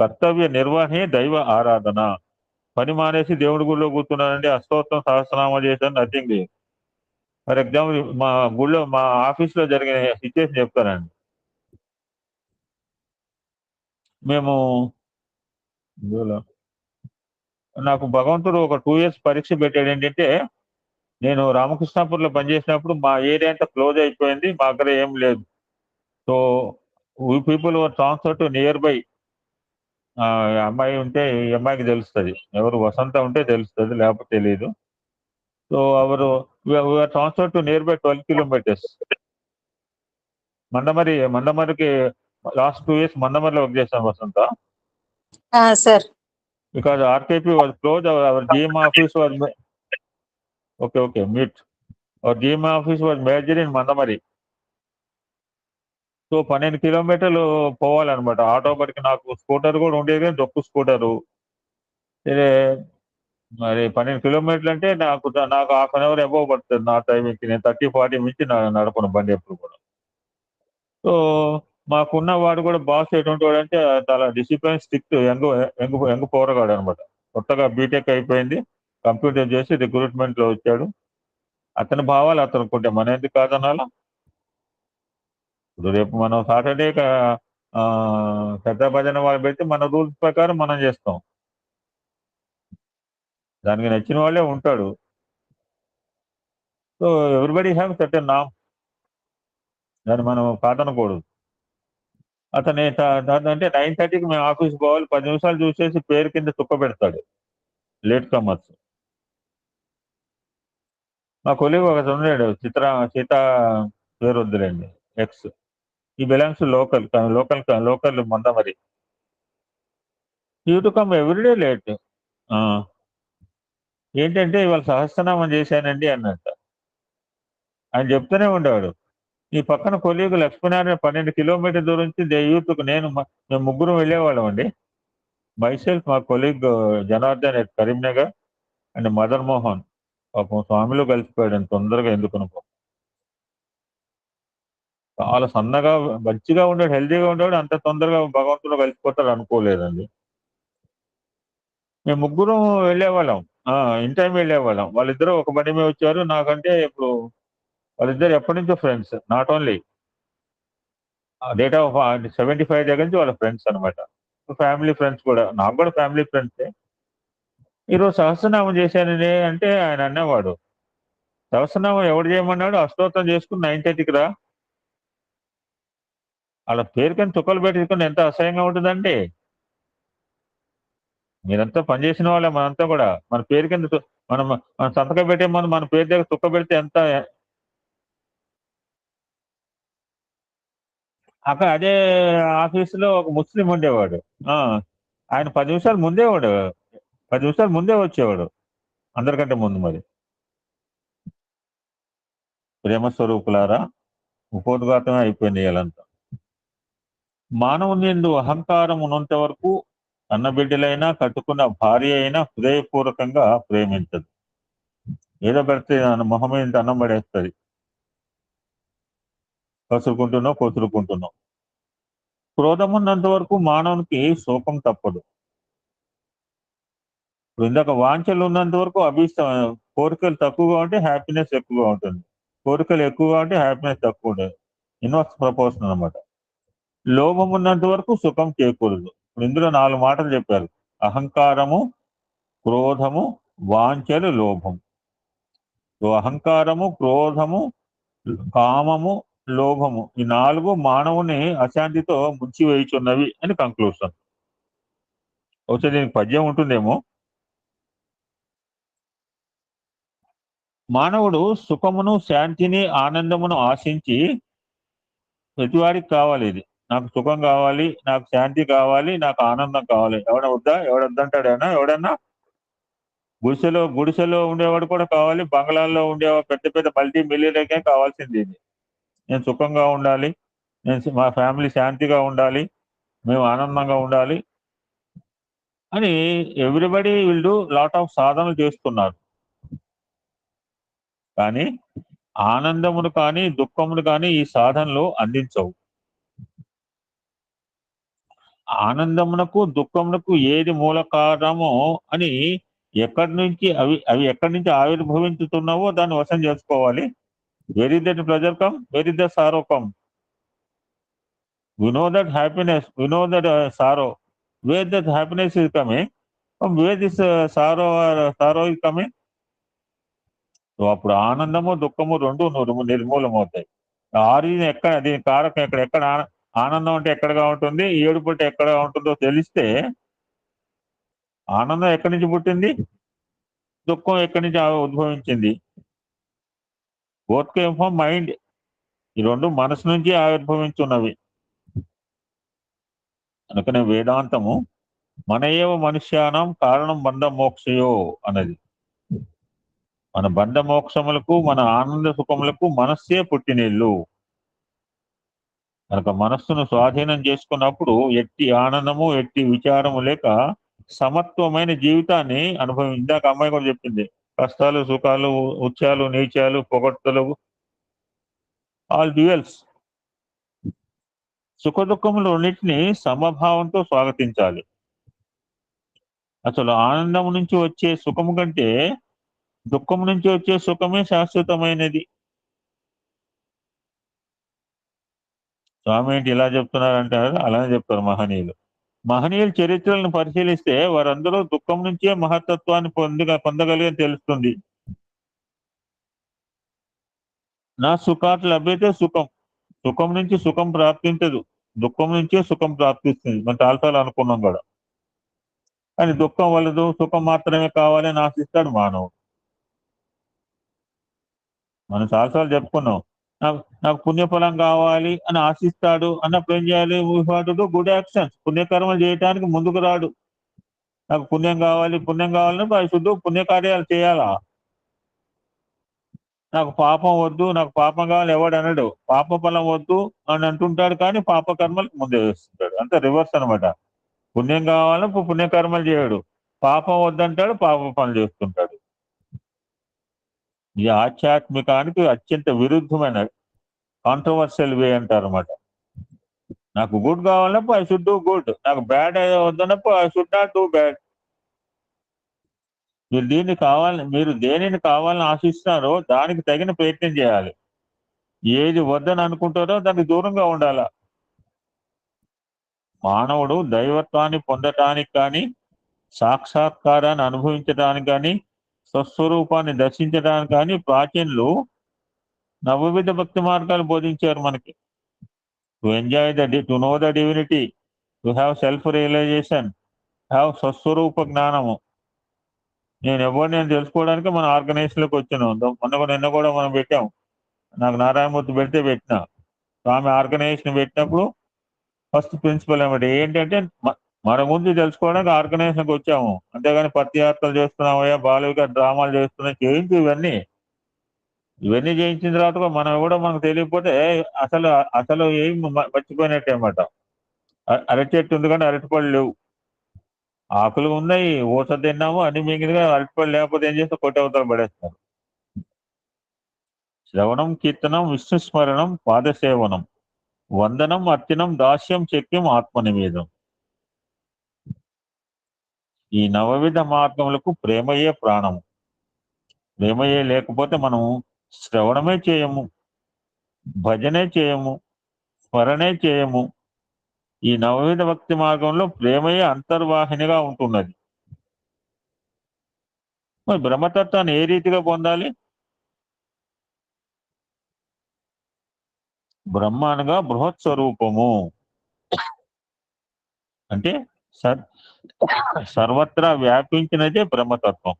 కర్తవ్య నిర్వహణే దైవ ఆరాధన. పని మానేసి దేవుడి గుడిలో కూర్చున్నానండి, అష్టోత్తరం సహస్రనామం చేశాను, నథింగ్ లేదు. ఫర్ ఎగ్జాంపుల్ మా గుళ్ళో మా ఆఫీస్లో జరిగిన సిచ్యువేషన్ చెప్తానండి. మేము నాకు భగవంతుడు ఒక 2 ఇయర్స్ పరీక్ష పెట్టాడు. ఏంటంటే నేను రామకృష్ణాపూర్లో పనిచేసినప్పుడు మా ఏరియా అంతా క్లోజ్ అయిపోయింది, మా దగ్గర ఏం లేదు. So we people were transfer to near by. అమ్మాయి ఉంటే ఈ అమ్మాయికి తెలుస్తుంది, ఎవరు వసంత ఉంటే తెలుస్తుంది, లేకపోతే తెలియదు. So our transfer to nearby 12 kilometres. మందమరికి లాస్ట్ 2 ఇయర్స్ మందమరిలో వర్క్ చేశాను Vasantha.
Sir
because RKP was closed, our GM office was okay, meet. Our GM office was merged in Mandamari. So 12 కిలోమీటర్లు పోవాలన్నమాట. ఆటో బడికి నాకు స్కూటర్ కూడా ఉండేది, డొక్కు scooter. మరి 12 కిలోమీటర్లు అంటే నాకు 1/2 అవర్ అబోవ్ పడుతుంది నా టైమింగ్కి. నేను 30-40 మించి నడపను బండి ఎప్పుడు కూడా. సో మాకున్న వాడు కూడా బాస్ ఎటువంటి వాడు అంటే చాలా డిసిప్లిన్, స్ట్రిక్ట్, యంగ్ పోరగాడు అనమాట. కొత్తగా బీటెక్ అయిపోయింది, కంప్యూటర్ చేసి రిక్రూట్మెంట్ లో వచ్చాడు. అతని భావాలు అతనుకుంటే మన ఎందుకు కాదనాలా? ఇప్పుడు రేపు మనం సాటర్డే పెద్ద భజన వాళ్ళు పెడితే మన రూల్స్ ప్రకారం మనం చేస్తాం, దానికి నచ్చిన వాళ్ళే ఉంటాడు. సో ఎవ్రీబడి హ్యావ్ సర్టెన్ నామ్, దాన్ని మనం కాదనకూడదు. అతని అంటే 9:30కి మేము ఆఫీస్కి పోవాలి, 10 నిమిషాలు చూసేసి పేరు కింద తుక్క పెడతాడు, లేట్ కమర్స్. మా కొలీగ్ ఒక ఉన్నాడు, సీత పేరు వద్దులేండి, ఎక్స్. ఈ belongs local Mandamarri. You to come everyday late. ఏంటంటే ఇవాళ సహస్రనామం చేశానండి అన్నట్ట ఆయన చెప్తూనే ఉండేవాడు. ఈ పక్కన కొలీగు లక్ష్మీనారాయణ 12 కిలోమీటర్ దూరం నుంచి యూత్కు మేము ముగ్గురు వెళ్ళేవాళ్ళం అండి. మైసెల్ఫ్, మా colleague Janardhan at Karimnagar and mother Mohan. పాపం స్వామిలో కలిసిపోయాడు తొందరగా, ఎందుకు అనుకో. చాలా సన్నగా మంచిగా ఉండేవాడు, హెల్తీగా ఉండేవాడు, అంత తొందరగా భగవంతుడు కలిసిపోతాడు అనుకోలేదండి. మేము ముగ్గురం వెళ్ళేవాళ్ళం, ఇన్ టైం వెళ్ళేవాళ్ళం. వాళ్ళిద్దరూ ఒక బండి మీద వచ్చారు. నాకంటే ఇప్పుడు వాళ్ళిద్దరు ఎప్పటి నుంచో friends, not only date of 75 దగ్గర నుంచి వాళ్ళ ఫ్రెండ్స్ అనమాట, ఫ్యామిలీ ఫ్రెండ్స్ కూడా. నాకు కూడా ఫ్యామిలీ ఫ్రెండ్సే. ఈరోజు సహస్రనామం చేశానని అంటే ఆయన అన్నవాడు, సహస్రనామం ఎవడు చేయమన్నాడు? అష్టోత్తరం చేసుకుని 9:30కి రా. వాళ్ళ పేరు కానీ తుక్కలు పెట్టుకుని ఎంత అసహ్యంగా ఉంటుందండి. మీరంతా పనిచేసిన వాళ్ళే, మనంతా కూడా మన పేరు కింద మనం సంతకం పెట్టే ముందు మన పేరు దగ్గర తుక్క పెడితే ఎంత. అక్కడ అదే ఆఫీసులో ఒక ముస్లిం ఉండేవాడు, ఆయన 10 నిమిషాలు ముందే వచ్చేవాడు, అందరికంటే ముందు. మరి ప్రేమ స్వరూపులారా, ఉపోద్ఘాతమే అయిపోయింది ఇలాంతా. మానవుని యందు అహంకారం ఉన్నంత వరకు అన్న బిడ్డలైనా కట్టుకున్న భార్య అయినా హృదయపూర్వకంగా ప్రేమించదు. ఏదో పెడితే మొహం మీద అన్నం పడేస్తుంది, కొసురుకుంటున్నాం. క్రోధం ఉన్నంత వరకు మానవునికి శోకం తప్పదు. ఇప్పుడు ఇందాక వాంఛలు ఉన్నంత వరకు కోరికలు తక్కువగా ఉంటే హ్యాపీనెస్ ఎక్కువగా ఉంటుంది, కోరికలు ఎక్కువగా ఉంటే హ్యాపీనెస్ తక్కువ ఉంటుంది. ఇన్వర్స్ ప్రపోర్షన్ అనమాట. లోభం ఉన్నంత వరకు సుఖం చేకూరదు. ఇప్పుడు ఇందులో 4 మాటలు చెప్పారు: అహంకారము, క్రోధము, వాంఛలు, లోభం. సో అహంకారము, క్రోధము, కామము, లోభము, ఈ 4 మానవుని అశాంతితో ముంచివేయుచున్నవి అని కంక్లూషన్. వచ్చే దీనికి పద్యం ఉంటుందేమో. మానవుడు సుఖమును, శాంతిని, ఆనందమును ఆశించి, ప్రతివాడికి కావాలి ఇది, నాకు సుఖం కావాలి, నాకు శాంతి కావాలి, నాకు ఆనందం కావాలి. ఎవడొద్దంటాడు? ఎవడన్నా గుడిసెలో ఉండేవాడు కూడా కావాలి, బంగ్లాల్లో ఉండేవాడు, పెద్ద మల్టీ మిలియనర్కే కావాల్సింది ఇది. నేను సుఖంగా ఉండాలి, మా ఫ్యామిలీ శాంతిగా ఉండాలి, మేము ఆనందంగా ఉండాలి అని everybody will do lot of సాధనలు చేస్తున్నారు. కానీ ఆనందమును కానీ దుఃఖమును కానీ ఈ సాధనలు అందించవు. ఆనందమునకు దుఃఖమునకు ఏది మూల కారణమో అని అవి ఎక్కడి నుంచి ఆవిర్భవించుతున్నావో దాన్ని వశం చేసుకోవాలి. Where is that pleasure come? Where is the sorrow come? We know that happiness, we know that sorrow. Where that happiness is coming? From where this sorrow is coming? So అప్పుడు ఆనందము దుఃఖము రెండు నిర్మూలమవుతాయి. ఆరిజిన్ ఎక్కడ, దీని కారకం ఎక్కడ ఆనందం అంటే ఎక్కడగా ఉంటుంది, ఏడుపు అంటే ఎక్కడ ఉంటుందో తెలిస్తే ఆనందం ఎక్కడి నుంచి పుట్టింది, దుఃఖం ఎక్కడి నుంచి ఉద్భవించింది. Both came from mind. ఈ రెండు మనసు నుంచి ఆవిర్భవించున్నవి. అందుకనే వేదాంతము మన ఏవ మనుష్యానం కారణం బంధ మోక్షయో అన్నది. మన బంధ మోక్షములకు, మన ఆనంద సుఖములకు మనస్సే పుట్టినిల్లు. కనుక మనస్సును స్వాధీనం చేసుకున్నప్పుడు ఎట్టి ఆనందము, ఎట్టి విచారము లేక సమత్వమైన జీవితాన్ని ఇందాక అమ్మాయి కూడా చెప్పింది. కష్టాలు, సుఖాలు, ఉచ్చాలు, నీచాలు, పొగడ్తలు, ఆల్ డ్యూయల్స్. సుఖ దుఃఖములు రెండింటిని సమభావంతో స్వాగతించాలి. అసలు ఆనందం నుంచి వచ్చే సుఖము కంటే దుఃఖం నుంచి వచ్చే సుఖమే శాశ్వతమైనది. స్వామి ఏంటి ఇలా చెప్తున్నారంటారు? అలానే చెప్తారు మహనీయులు. మహనీయుల చరిత్రలను పరిశీలిస్తే వారందరూ దుఃఖం నుంచే మహత్తత్వాన్ని పొందగలిగని తెలుస్తుంది. నా సుఖాత్ లభ్యతే సుఖం. సుఖం నుంచి సుఖం ప్రాప్తించదు, దుఃఖం నుంచే సుఖం ప్రాప్తిస్తుంది. మనం చాలాసార్లు అనుకున్నాం కూడా. కానీ దుఃఖం వలదు, సుఖం మాత్రమే కావాలని ఆశిస్తాడు మానవుడు. మనం చాలాసార్లు చెప్పుకున్నాం, నాకు పుణ్యఫలం కావాలి అని ఆశిస్తాడు అన్నప్పుడు ఏం చేయాలి? గుడ్ యాక్షన్స్, పుణ్యకర్మలు చేయడానికి ముందుకు రాడు. నాకు పుణ్యం కావాలని పరిశుద్ధ పుణ్యకార్యాలు చేయాలా? నాకు పాపం వద్దు, నాకు పాపం కావాలి ఎవడు అనడు. పాప ఫలం వద్దు అని అంటుంటాడు, కానీ పాప కర్మలు ముందే వేస్తుంటాడు. అంత రివర్స్ అనమాట. పుణ్యం కావాలని పుణ్యకర్మలు చేయడు, పాపం వద్దంటాడు, పాప పనులు చేస్తుంటాడు. ఇది ఆధ్యాత్మికానికి అత్యంత విరుద్ధమైన కాంట్రవర్షియల్ వే అంటారు అనమాట. నాకు గుడ్ కావాలన్నప్పుడు ఐ షుడ్ డూ గుడ్, నాకు బ్యాడ్ వద్దన్నప్పుడు I should not do bad. మీరు దేనిని కావాలని ఆశిస్తున్నారో దానికి తగిన ప్రయత్నం చేయాలి. ఏది వద్దని అనుకుంటారో దానికి దూరంగా ఉండాల. మానవుడు దైవత్వాన్ని పొందటానికి కానీ, సాక్షాత్కారాన్ని అనుభవించడానికి కానీ, స్వస్వరూపాన్ని దర్శించడానికి కానీ ప్రాచీనులు నవవిధ భక్తి మార్గాలు బోధించారు మనకి. To enjoy to know the divinity, to have self realisation, have స్వస్వరూప జ్ఞానము. నేను తెలుసుకోవడానికి మన ఆర్గనైజేషన్లోకి వచ్చాను. నిన్న కూడా మనం పెట్టాం. నాకు నారాయణమూర్తి పెట్టిన స్వామి ఆర్గనైజేషన్ పెట్టినప్పుడు ఫస్ట్ ప్రిన్సిపల్ అనమాట ఏంటంటే, మన ముందు తెలుసుకోవడానికి ఆర్గనైజేషన్కి వచ్చాము, అంతేగాని పత్యాత్రలు చేస్తున్నామయ్యా, బాలవిక డ్రామాలు చేస్తున్నాం చేయించి ఇవన్నీ చేయించిన తర్వాత మనకు తెలియకపోతే అసలు ఏం మర్చిపోయినట్టే అనమాట. అరటి చెట్టు ఉంది కానీ అరటిపళ్ళు లేవు, ఆకులు ఉన్నాయి, ఊస తిన్నాము, అన్ని మిగిలిగా అరటిపళ్ళు లేకపోతే ఏం చేస్తే కొట్టవతలు పడేస్తారు. శ్రవణం, కీర్తనం, విష్ణు స్మరణం, పాదసేవనం, వందనం, అర్చనం, దాస్యం, చక్యం, ఆత్మనివేదం. ఈ నవవిధ మార్గములకు ప్రేమయే ప్రాణము. ప్రేమయే లేకపోతే మనం శ్రవణమే చేయము, భజనే చేయము, స్మరణే చేయము. ఈ నవవిధ భక్తి మార్గంలో ప్రేమయే అంతర్వాహినిగా ఉంటున్నది. మరి బ్రహ్మతత్వాన్ని ఏ రీతిగా పొందాలి? బ్రహ్మ అనగా బృహత్ స్వరూపము, అంటే సర్వత్రా వ్యాపించినదే బ్రహ్మతత్వం.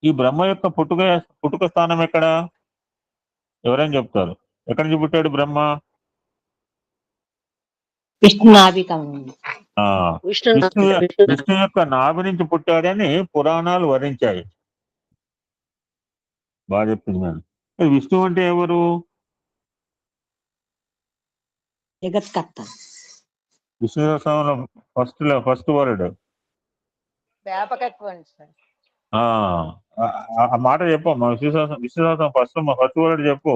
ఈ బ్రహ్మ యొక్క పుట్టుక స్థానం ఎక్కడ? ఎవరైనా చెప్తారు? ఎక్కడి నుంచి పుట్టాడు బ్రహ్మ? విష్ణు యొక్క నాభి నుంచి పుట్టాడని పురాణాలు వర్ణించాయి. బాగా చెప్తుంది మేడం. విష్ణు అంటే ఎవరు?
జగత్కర్త.
విష్ణు ఫస్ట్ వర్డ్ ఆ మాట చెప్పమ్మా. విశ్వశాస్త్రం ఫస్ట్ వర్డ్ చెప్పు.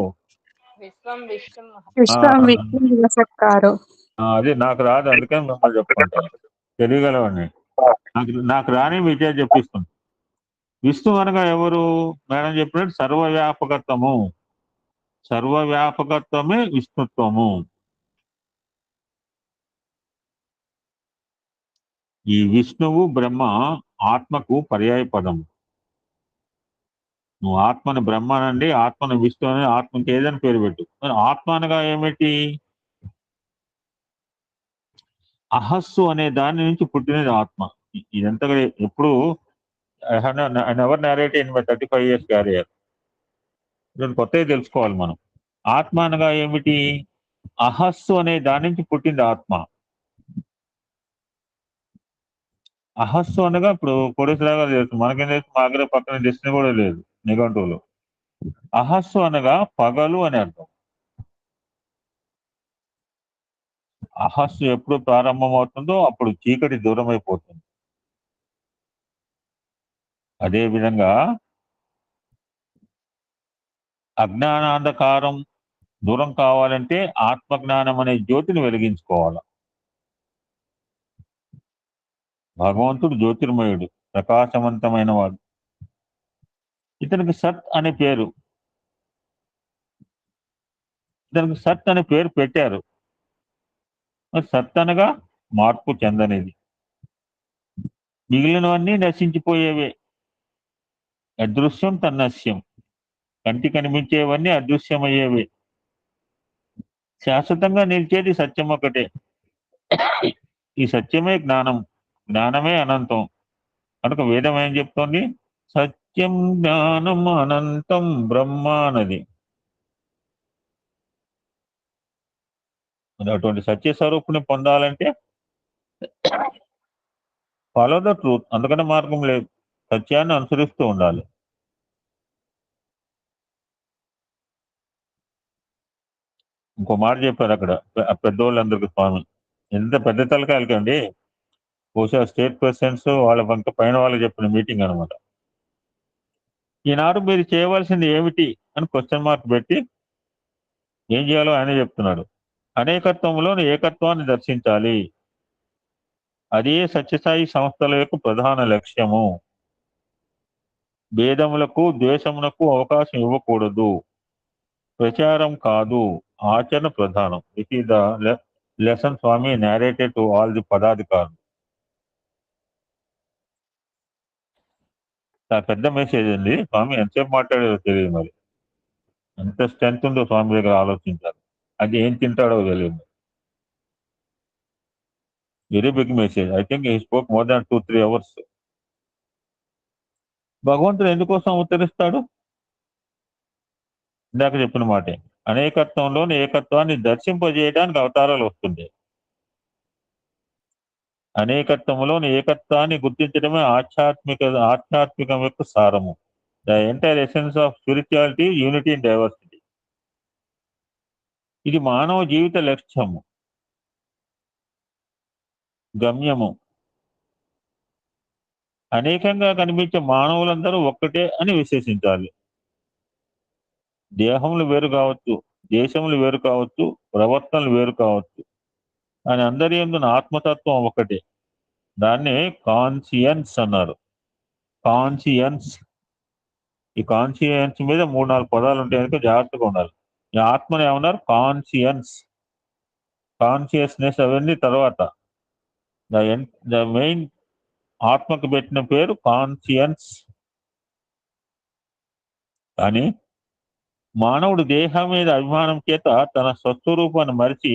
అది నాకు రాదు, అందుకని మిమ్మల్ని చెప్పుకుంటాను. తెలియగలవండి. నాకు రాని మీకే చెప్పిస్తాను. విష్ణు అనగా ఎవరు? మేడం చెప్పినట్టు సర్వవ్యాపకత్వము. సర్వవ్యాపకత్వమే విష్ణుత్వము. ఈ విష్ణువు బ్రహ్మ ఆత్మకు పర్యాయ పదం. నువ్వు ఆత్మని బ్రహ్మ అనండి, ఆత్మని విష్ణు అని, ఆత్మకి ఏదని పేరు పెట్టు. మరి ఆత్మ అనగా ఏమిటి? అహస్సు అనే దాని నుంచి పుట్టినది ఆత్మ. ఇదంతా ఎప్పుడు I never narrate in my 35 years career. దీన్ని కొత్తగా తెలుసుకోవాలి మనం. ఆత్మ అనగా ఏమిటి? అహస్సు అనే దాని నుంచి పుట్టింది ఆత్మ. అహస్సు అనగా ఇప్పుడు కోడేశ్వరరావు తెలుసు, మనకేం తెలుసు? మా దగ్గర పక్కన డెస్టినీ కూడా లేదు నిఘంటువులో. అహస్సు అనగా పగలు అని అర్థం. అహస్సు ఎప్పుడు ప్రారంభమవుతుందో అప్పుడు చీకటి దూరం అయిపోతుంది. అదేవిధంగా అజ్ఞానాంధకారం దూరం కావాలంటే ఆత్మజ్ఞానం అనే జ్యోతిని వెలిగించుకోవాలి. భగవంతుడు జ్యోతిర్మయుడు, ప్రకాశవంతమైన వాడు. ఇతనికి సత్ అనే పేరు, ఇతనికి సత్ అనే పేరు పెట్టారు. మరి సత్ అనగా మార్పు చెందనిది, మిగిలినవన్నీ నశించిపోయేవే. అదృశ్యం తన్నస్యం, కంటి కనిపించేవన్నీ అదృశ్యమయ్యేవే. శాశ్వతంగా నిలిచేది సత్యం ఒకటే. ఈ సత్యమే జ్ఞానం, జ్ఞానమే అనంతం. కనుక వేదం ఏం చెప్తోంది? సత్యం జ్ఞానం అనంతం బ్రహ్మ అన్నది. అటువంటి సత్య స్వరూపుని పొందాలంటే ఫాలో ద ట్రూత్, అందుకనే మార్గం లేదు. సత్యాన్ని అనుసరిస్తూ ఉండాలి. ఇంకో మాట చెప్పారు అక్కడ పెద్దోళ్ళందరికీ స్వామి, ఎంత పెద్ద తలకాయలకండి. బహుశా స్టేట్ ప్రెసిడెంట్స్ వాళ్ళ వంక పైన వాళ్ళకి చెప్పిన మీటింగ్ అనమాట. ఈనాడు మీరు చేయవలసింది ఏమిటి అని క్వశ్చన్ మార్క్ పెట్టి ఏం చేయాలో ఆయన చెప్తున్నాడు. అనేకత్వంలోని ఏకత్వాన్ని దర్శించాలి. అదే సత్యసాయి సంస్థల యొక్క ప్రధాన లక్ష్యము. భేదములకు ద్వేషములకు అవకాశం ఇవ్వకూడదు. ప్రచారం కాదు, ఆచరణ ప్రధానం. It is the lesson Swami narrated to all the పదాధికారులు. చాలా పెద్ద మెసేజ్ అండి. స్వామి ఎంతసేపు మాట్లాడారో తెలియదు. మరి ఎంత స్ట్రెంత్ ఉందో స్వామి దగ్గర ఆలోచించాలి. అది ఏం తింటాడో తెలియదు. Very big message. I think he spoke more than 2-3 hours. భగవంతుడు ఎందుకోసం అవతరిస్తాడు? ఇందాక చెప్పిన మాటే, అనేకత్వంలోని ఏకత్వాన్ని దర్శింపజేయడానికి అవతారాలు వస్తుంటాయి. అనేకత్వంలోని ఏకత్వాన్ని గుర్తించడమే ఆధ్యాత్మికం యొక్క సారము. The entire essence of spirituality, unity in diversity. ఇది మానవ జీవిత లక్ష్యము, గమ్యము. అనేకంగా కనిపించే మానవులందరూ ఒక్కటే అని విశ్వసించాలి. దేహములు వేరు కావచ్చు, దేశములు వేరు కావచ్చు, ప్రవర్తనలు వేరు కావచ్చు, అని అందరి యందున ఆత్మతత్వం ఒకటే. దాన్నే కాన్షియన్స్ అన్నారు. కాన్షియన్స్. ఈ కాన్షియన్స్ మీద 3-4 పదాలు ఉంటాయి కనుక జాగ్రత్తగా ఉండాలి. ఈ ఆత్మని ఏమన్నారు? కాన్షియన్స్. కాన్షియస్నెస్ అవన్నీ తర్వాత. ద మెయిన్ ఆత్మకు పెట్టిన పేరు కాన్షియన్స్. కానీ మానవుడు దేహం మీద అభిమానం చేత తన స్వస్వరూపాన్ని మరిచి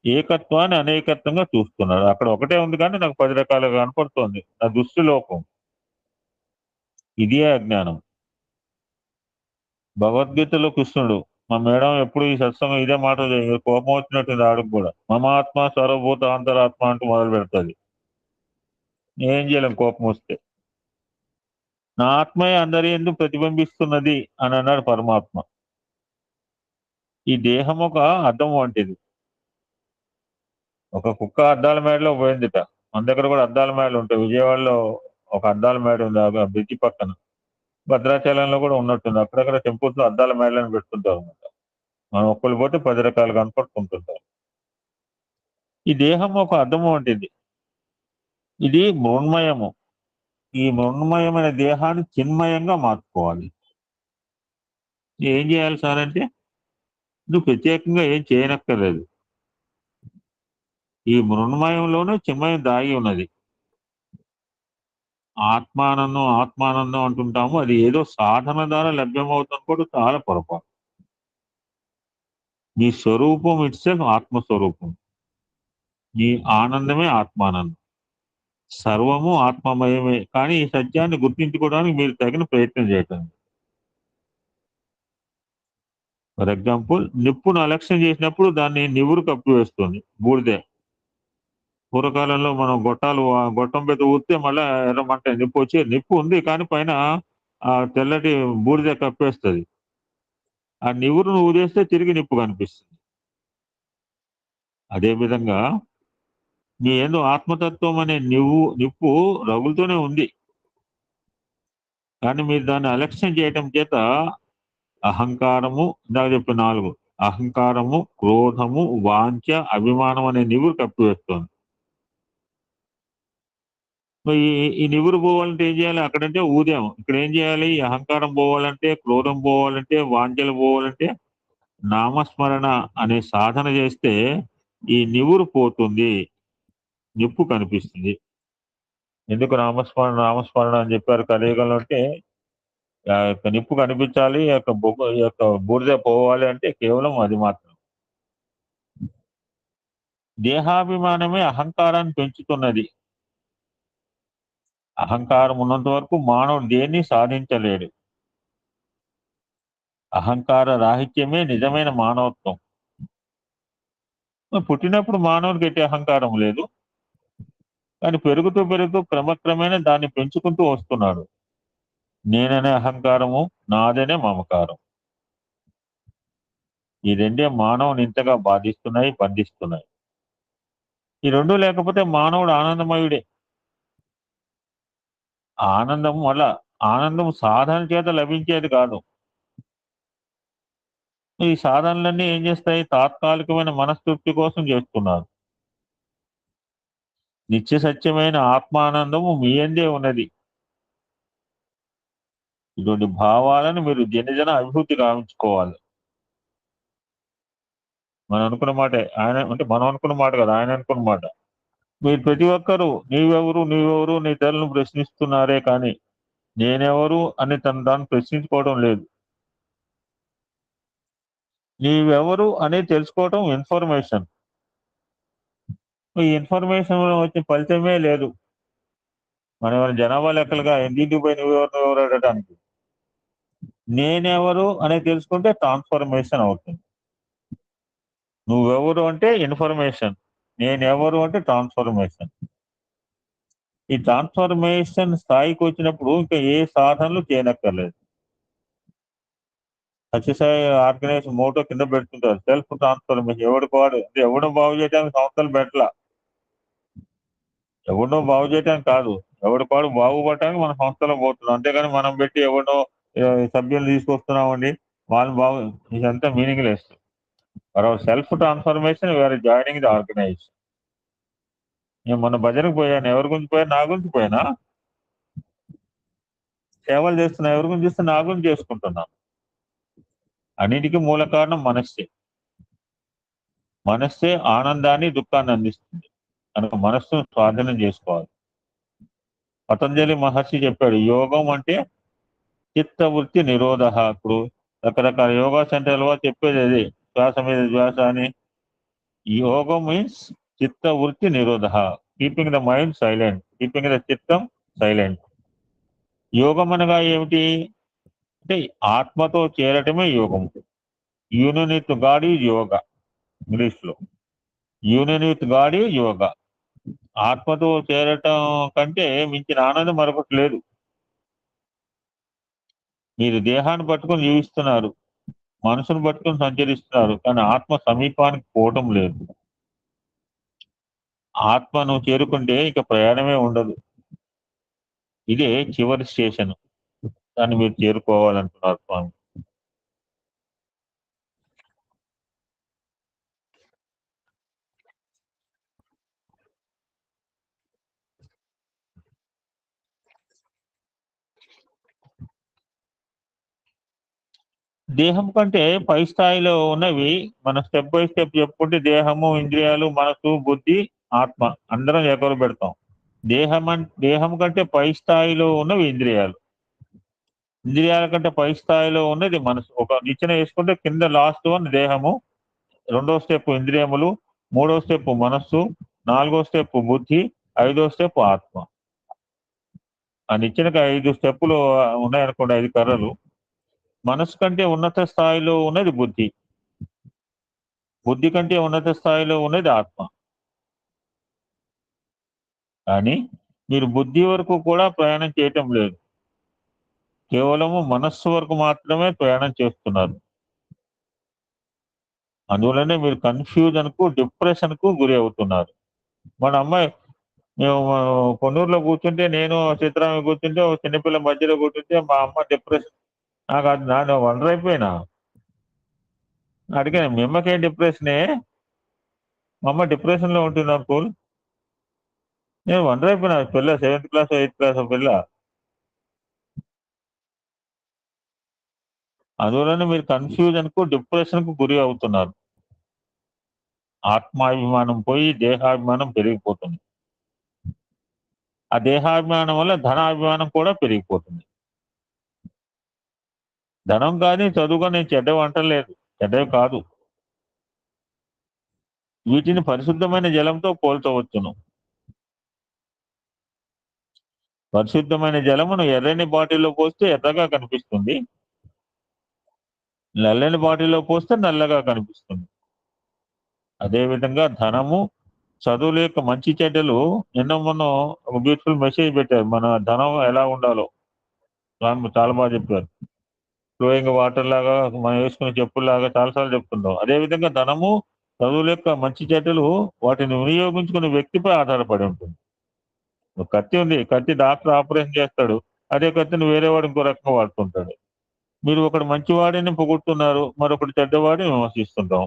ఏకత్వాన్ని అనేకత్వంగా చూస్తున్నాడు. అక్కడ ఒకటే ఉంది కానీ నాకు 10 రకాలుగా కనపడుతోంది. నా దృష్టి లోపం. ఇదే అజ్ఞానం. భగవద్గీతలో కృష్ణుడు, మా మేడం ఎప్పుడు ఈ సత్సంగం ఇదే మాట కోపం వచ్చినట్టుంది ఆవిడకు కూడా. మమాత్మ సర్వభూత అంతరాత్మ అంటూ మొదలు పెడుతుంది. ఏం చేయలేం కోపం వస్తే. నా ఆత్మే అందరి యందు ప్రతిబింబిస్తున్నది అని అన్నాడు పరమాత్మ. ఈ దేహం ఒక అద్దం వంటిది. ఒక కుక్క అద్దాల మేడలో పోయిందిట. మన దగ్గర కూడా అద్దాల మేడలు ఉంటాయి. విజయవాడలో ఒక అద్దాల మేడ ఉంది, ఆ బ్రిడ్జి పక్కన. భద్రాచలంలో కూడా ఉన్నట్టుంది. అక్కడక్కడ టెంపుల్స్ లో అద్దాల మేడలను పెట్టుకుంటారు అనమాట. మనం ఒక్కళ్ళు పోతే 10 రకాలు కనపడుతుంటుంటారు. ఈ దేహం ఒక అద్దము వంటిది. ఇది మృణ్మయము. ఈ మృణ్మయమైన దేహాన్ని చిన్మయంగా మార్చుకోవాలి. ఏం చేయాలి సార్ అంటే, నువ్వు ప్రత్యేకంగా ఏం చేయనక్కర్లేదు. ఈ మృణ్మయంలోనే చిన్మయం దాగి ఉన్నది. ఆత్మానందం ఆత్మానందం అంటుంటాము. అది ఏదో సాధన ద్వారా లభ్యమవుతుందనుకోవడం చాలా పొరపాటు. నీ స్వరూపం ఇట్సెల్ఫ్ ఆత్మస్వరూపం. నీ ఆనందమే ఆత్మానందం. సర్వము ఆత్మమయమే. కానీ ఈ సత్యాన్ని గుర్తించుకోవడానికి మీరు తగిన ప్రయత్నం చేయటం. ఫర్ ఎగ్జాంపుల్, నిప్పును అలక్ష్యం చేసినప్పుడు దాన్ని నివురు కప్పివేస్తుంది, బూడిదే. పూర్వకాలంలో మనం గొట్టం పెద్ద ఊస్తే మళ్ళా ఎర్రమంట నిప్పు వచ్చి, నిప్పు ఉంది కానీ పైన ఆ తెల్లటి బూడిద కప్పేస్తుంది. ఆ నివురును ఊదేస్తే తిరిగి నిప్పు కనిపిస్తుంది. అదేవిధంగా మీ యందు ఆత్మతత్వం అనే నిప్పు రగులుతూనే ఉంది. కానీ మీరు దాన్ని అలక్ష్యం చేయటం చేత అహంకారము, ఇందాక చెప్పిన 4, అహంకారము, క్రోధము, వాంఛ, అభిమానం అనే నివురు కప్పివేస్తుంది. మరి ఈ నివురు పోవాలంటే ఏం చేయాలి? అక్కడంటే ఊదాము. ఇక్కడ ఏం చేయాలి? ఈ అహంకారం పోవాలంటే, క్రోధం పోవాలంటే, వాంఛలు పోవాలంటే నామస్మరణ అనే సాధన చేస్తే ఈ నివురు పోతుంది, నిప్పు కనిపిస్తుంది. ఎందుకు నామస్మరణ నామస్మరణ అని చెప్పారు కలియుగంలో అంటే, ఆ యొక్క నిప్పు కనిపించాలి, ఈ యొక్క బూడిద పోవాలి అంటే కేవలం అది మాత్రం. దేహాభిమానమే అహంకారాన్ని పెంచుతున్నది. అహంకారం ఉన్నంత వరకు మానవుడు దేన్ని సాధించలేడు. అహంకార రాహిత్యమే నిజమైన మానవత్వం. పుట్టినప్పుడు మానవుడికి ఎట్టి అహంకారం లేదు, కానీ పెరుగుతూ పెరుగుతూ క్రమక్రమేణా దాన్ని పెంచుకుంటూ వస్తున్నాడు. నేననే అహంకారము, నాదనే మమకారం. ఈ రెండే మానవుని ఇంతగా బాధిస్తున్నాయి, బంధిస్తున్నాయి. ఈ రెండు లేకపోతే మానవుడు ఆనందమయుడే. ఆనందం సాధన చేత లభించేది కాదు. ఈ సాధనలన్నీ ఏం చేస్తాయి? తాత్కాలికమైన మనస్తృప్తి కోసం చేస్తున్నారు. నిత్య సత్యమైన ఆత్మానందము మీ యందే ఉన్నది. ఇటువంటి భావాలను మీరు జన అభివృద్ధి గావించుకోవాలి. మనం అనుకున్న మాటే ఆయన అంటే మనం అనుకున్న మాట కాదు, ఆయన అనుకున్న మాట. మీరు ప్రతి ఒక్కరూ నీవెవరు నీ తల్లిని ప్రశ్నిస్తున్నారే కానీ నేనెవరు అని తాను ప్రశ్నించుకోవడం లేదు. నీవెవరు అనేది తెలుసుకోవటం ఇన్ఫర్మేషన్. ఈ ఇన్ఫర్మేషన్ వచ్చే ఫలితమే లేదు. మనం ఏమైనా జనాభా లెక్కలుగా ఇంటింటికి పోయి నువ్వెవరు అడగడానికి. నేనెవరు అనేది తెలుసుకుంటే ట్రాన్స్ఫర్మేషన్ అవుతుంది. నువ్వెవరు అంటే ఇన్ఫర్మేషన్, నేనెవరు అంటే ట్రాన్స్ఫర్మేషన్. ఈ ట్రాన్స్ఫర్మేషన్ స్థాయికి వచ్చినప్పుడు ఇంకా ఏ సాధనలు చేయనక్కర్లేదు. సత్యసాయి ఆర్గనైజేషన్ మోటో కింద పెడుతుంటారు, సెల్ఫ్ ట్రాన్స్ఫర్మేషన్. ఎవడికి వాడు అంటే ఎవడో బాగు చేయడానికి సంస్థలు పెట్టలా. ఎవడో బాగు చేయడానికి కాదు, ఎవడికి వాడు బాగుపడటానికి మన సంస్థలో పోతున్నాం. అంతేగాని మనం పెట్టి ఎవడో సభ్యులు తీసుకొస్తున్నామండి వాళ్ళు బాగు, ఇదంతా meaningless. For our self transformation we are joining the organization. నేను మొన్న భజనకు పోయాను. ఎవరి గురించి పోయాను? నా గురించి పోయినా. సేవలు చేస్తున్నా, ఎవరి గురించి చేస్తే నా గురించి చేసుకుంటున్నాను. అన్నిటికీ మూల కారణం మనస్సే. మనస్సే ఆనందాన్ని, దుఃఖాన్ని అందిస్తుంది కనుక మనస్సును స్వాధీనం చేసుకోవాలి. పతంజలి మహర్షి చెప్పాడు, యోగం అంటే చిత్తవృత్తి నిరోధ. ఇప్పుడు రకరకాల యోగా సెంటర్లో చెప్పేది అది, శ్వాస మీద శ్వాస అని. యోగం మీన్స్ చిత్తవృత్తి నిరోధ, keeping the mind silent, keeping the చిత్తం సైలెంట్. యోగం అనగా ఏమిటి అంటే ఆత్మతో చేరటమే యోగం. Union with God is yoga. English లో union with God is yoga. ఆత్మతో చేరటం కంటే మించిన ఆనందం మరొకటి లేదు. మీరు దేహాన్ని పట్టుకొని జీవిస్తున్నారు, మనసును పట్టుకొని సంచరిస్తున్నారు, కానీ ఆత్మ సమీపానికి పోవటం లేదు. ఆత్మను చేరుకుంటే ఇక ప్రయాణమే ఉండదు. ఇదే చివరి స్టేషన్. దాన్ని మీరు చేరుకోవాలంటున్నారు స్వామి. దేహం కంటే పై స్థాయిలో ఉన్నవి మనం స్టెప్ బై స్టెప్ చెప్పుకుంటే దేహము, ఇంద్రియాలు, మనసు, బుద్ధి, ఆత్మ అందరం ఎగరు పెడతాం. దేహం కంటే పై స్థాయిలో ఉన్నవి ఇంద్రియాలు. ఇంద్రియాల కంటే పై స్థాయిలో ఉన్నది మనసు. ఒక నిచ్చెన వేసుకుంటే కింద లాస్ట్ వన్ దేహము, రెండో స్టెప్ ఇంద్రియములు, మూడో స్టెప్ మనస్సు, నాలుగో స్టెప్ బుద్ధి, ఐదో స్టెప్ ఆత్మ. ఆ నిచ్చెనకి 5 స్టెప్పులు ఉన్నాయనుకోండి, 5 కర్రలు. మనసు కంటే ఉన్నత స్థాయిలో ఉన్నది బుద్ధి, బుద్ధి కంటే ఉన్నత స్థాయిలో ఉన్నది ఆత్మ. కానీ మీరు బుద్ధి వరకు కూడా ప్రయాణం చేయటం లేదు, కేవలము మనస్సు వరకు మాత్రమే ప్రయాణం చేస్తున్నారు. అందువల్లనే మీరు కన్ఫ్యూజన్కు, డిప్రెషన్కు గురి అవుతున్నారు. మన అమ్మాయి మేము కొన్నూరులో కూర్చుంటే, నేను చిత్రాన్ని కూర్చుంటే, ఒక చిన్నపిల్ల మధ్యలో కూర్చుంటే మా అమ్మ డిప్రెషన్. నాకు అది నేను వండర్ అయిపోయినా. అడిగాను, మీ అమ్మకి ఏం డిప్రెషనే? మా అమ్మ డిప్రెషన్లో ఉంటుంది అంకుల్. నేను వండర్ అయిపోయినా. పిల్ల 7th క్లాస్ 8th క్లాస్ పిల్ల. అందువలన మీరు కన్ఫ్యూజన్కు, డిప్రెషన్కు గురి అవుతున్నారు. ఆత్మాభిమానం పోయి దేహాభిమానం పెరిగిపోతుంది. ఆ దేహాభిమానం వల్ల ధనాభిమానం కూడా పెరిగిపోతుంది. ధనం కానీ చదువు కానీ నేను చెడ్డవి అంటలేదు, చెడ్డవి కాదు. వీటిని పరిశుద్ధమైన జలంతో పోల్చవచ్చును. పరిశుద్ధమైన జలమును ఎర్రని బాటిల్లో పోస్తే ఎర్రగా కనిపిస్తుంది, నల్లని బాటిల్లో పోస్తే నల్లగా కనిపిస్తుంది. అదేవిధంగా ధనము, చదువు లేక మంచి చెడ్డలు. నిన్న మొన్న ఒక బ్యూటిఫుల్ మెసేజ్ పెట్టారు, మన ధనం ఎలా ఉండాలో. చాలా బాగా చెప్పారు. ఫ్లోయింగ్ వాటర్ లాగా, మనం వేసుకునే చెప్పుల్లాగా చాలాసార్లు చెప్తున్నాం. అదేవిధంగా ధనము, చదువు లేక మంచి చెడ్డలు వాటిని వినియోగించుకునే వ్యక్తిపై ఆధారపడి ఉంటుంది. ఒక కత్తి ఉంది, కత్తి డాక్టర్ ఆపరేషన్ చేస్తాడు, అదే కత్తిని వేరే వాడు ఇంకో రకంగా వాడుతుంటాడు. మీరు ఒకడు మంచివాడిని పొగుడుతున్నారు, మరొకటి చెడ్డవాడిని విమర్శిస్తుంటాం.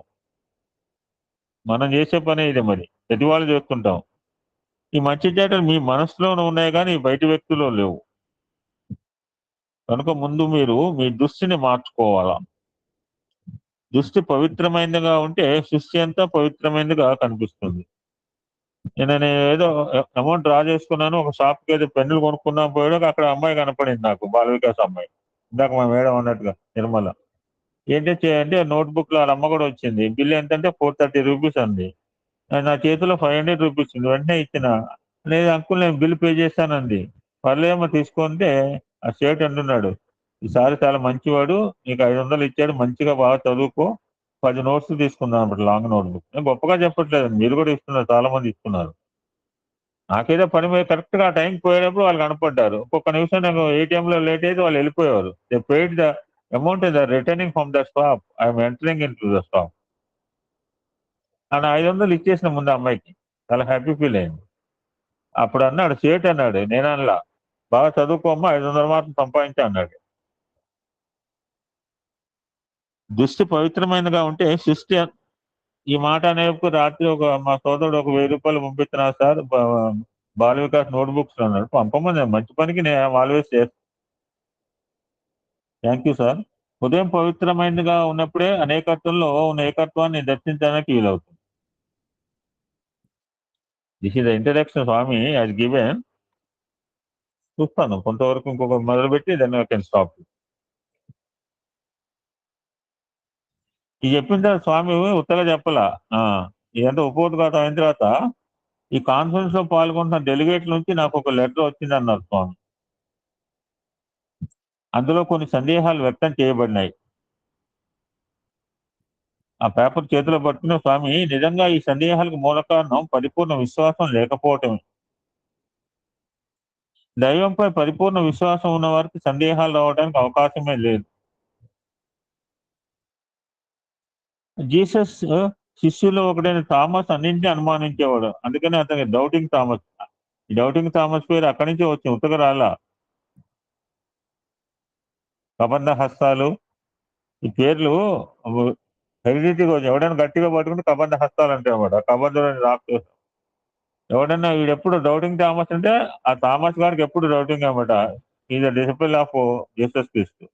మనం చేసే పనే ఇదే. మరి ప్రతి వాళ్ళు చేస్తుంటాం. ఈ మంచి చెడ్డలు మీ మనసులోనే ఉన్నాయి కానీ బయట వ్యక్తుల్లో లేవు. కనుక ముందు మీరు మీ దృష్టిని మార్చుకోవాలా. దృష్టి పవిత్రమైనదిగా ఉంటే సృష్టి అంతా పవిత్రమైనదిగా కనిపిస్తుంది. నేను ఏదో అమౌంట్ డ్రా చేసుకున్నాను, ఒక షాప్కి ఏదో పెన్నులు కొనుక్కున్నా పోయాడు, అక్కడ అమ్మాయి కనపడింది నాకు, బాల వికాస్ అమ్మాయి. ఇందాక మా మేడం అన్నట్టుగా నిర్మల. ఏంటంటే అంటే నోట్బుక్ లో వాళ్ళ అమ్మ కూడా వచ్చింది. బిల్ ఎంతంటే 430 రూపీస్ అంది. నా చేతిలో 500 రూపీస్ ఉంది. వెంటనే ఇచ్చిన. లేదు అంకుల్ నేను బిల్ పే చేస్తానంది. పర్లేమో తీసుకుంటే ఆ షేట్ అంటున్నాడు, ఈసారి చాలా మంచివాడు, నీకు 500 ఇచ్చాడు, మంచిగా బాగా చదువుకో, 10 నోట్స్ తీసుకున్నాను అప్పుడు, లాంగ్ నోట్బుక్. నేను గొప్పగా చెప్పట్లేదు, మీరు కూడా ఇస్తున్నారు, చాలా మంది ఇస్తున్నారు. నాకేదో పని మీద కరెక్ట్ గా ఆ టైంకి పోయేటప్పుడు వాళ్ళు కనపడ్డారు. ఒక్కొక్క నిమిషం నాకు ఏటీఎంలో లేట్ అయితే వాళ్ళు వెళ్ళిపోయేవారు. They paid the amount is returning from the stop, I'm entering in to the stop. ఆయన 500 ఇచ్చేసిన ముందు అమ్మాయికి. చాలా హ్యాపీ ఫీల్ అయింది. అప్పుడు అన్నాడు సేట్ అన్నాడు, నేను అనలా, బాగా చదువుకోమ్మా 500 మాత్రం సంపాదించా అన్నాడు. దృష్టి పవిత్రమైనదిగా ఉంటే సృష్టి. ఈ మాట అనేపు రాత్రి మా సోదరుడు ఒక 1000 రూపాయలు పంపించినా సార్, బాల వికాస్ నోట్బుక్స్ అన్నాడు. పంపమని, మంచి పనికి నేను ఆల్వేస్ చేస్తాను. Thank you sir. ఉదయం పవిత్రమైనదిగా ఉన్నప్పుడే అనేకత్వంలో ఉన్న ఏకత్వాన్ని దర్శించడానికి వీలవుతుంది. This is the introduction Swami has given. చూస్తాను కొంతవరకు, ఇంకొక మొదలుపెట్టి దెన్ ఐ కెన్ స్టాప్. ఇది చెప్పిన తర్వాత స్వామి ఉత్తగా చెప్పలా. ఇదంతా ఉపోద్ఘాతం అయిన తర్వాత ఈ కాన్ఫరెన్స్ లో పాల్గొంటున్న డెలిగేట్ల నుంచి నాకు ఒక లెటర్ వచ్చింది అన్నారు స్వామి. అందులో కొన్ని సందేహాలు వ్యక్తం చేయబడినాయి. ఆ పేపర్ చేతిలో పట్టుకునే స్వామి, నిజంగా ఈ సందేహాలకు మూల కారణం పరిపూర్ణ విశ్వాసం లేకపోవటమే. దైవంపై పరిపూర్ణ విశ్వాసం ఉన్న వారికి సందేహాలు రావడానికి అవకాశమే లేదు. జీసస్ శిష్యుల్లో ఒకటైన థామస్ అన్నింటినీ అనుమానించేవాడు, అందుకని అతనికి డౌటింగ్ థామస్. ఈ డౌటింగ్ థామస్ పేరు అక్కడి నుంచి వచ్చింది, ఉత్తగా రాలా. కబంధ హస్తాలు, ఈ పేర్లు హెరిడిటీగా వచ్చి ఎవడైనా గట్టిగా పట్టుకుంటే కబంధ హస్తాలు అంటే అన్నమాట. కబంధులని రాకు. ఎవడన్నా వీడెప్పుడు డౌటింగ్ థామస్ అంటే ఆ థామస్ గారికి ఎప్పుడు డౌటింగ్ అనమాట. Is the disciple of Jesus క్రీస్తు.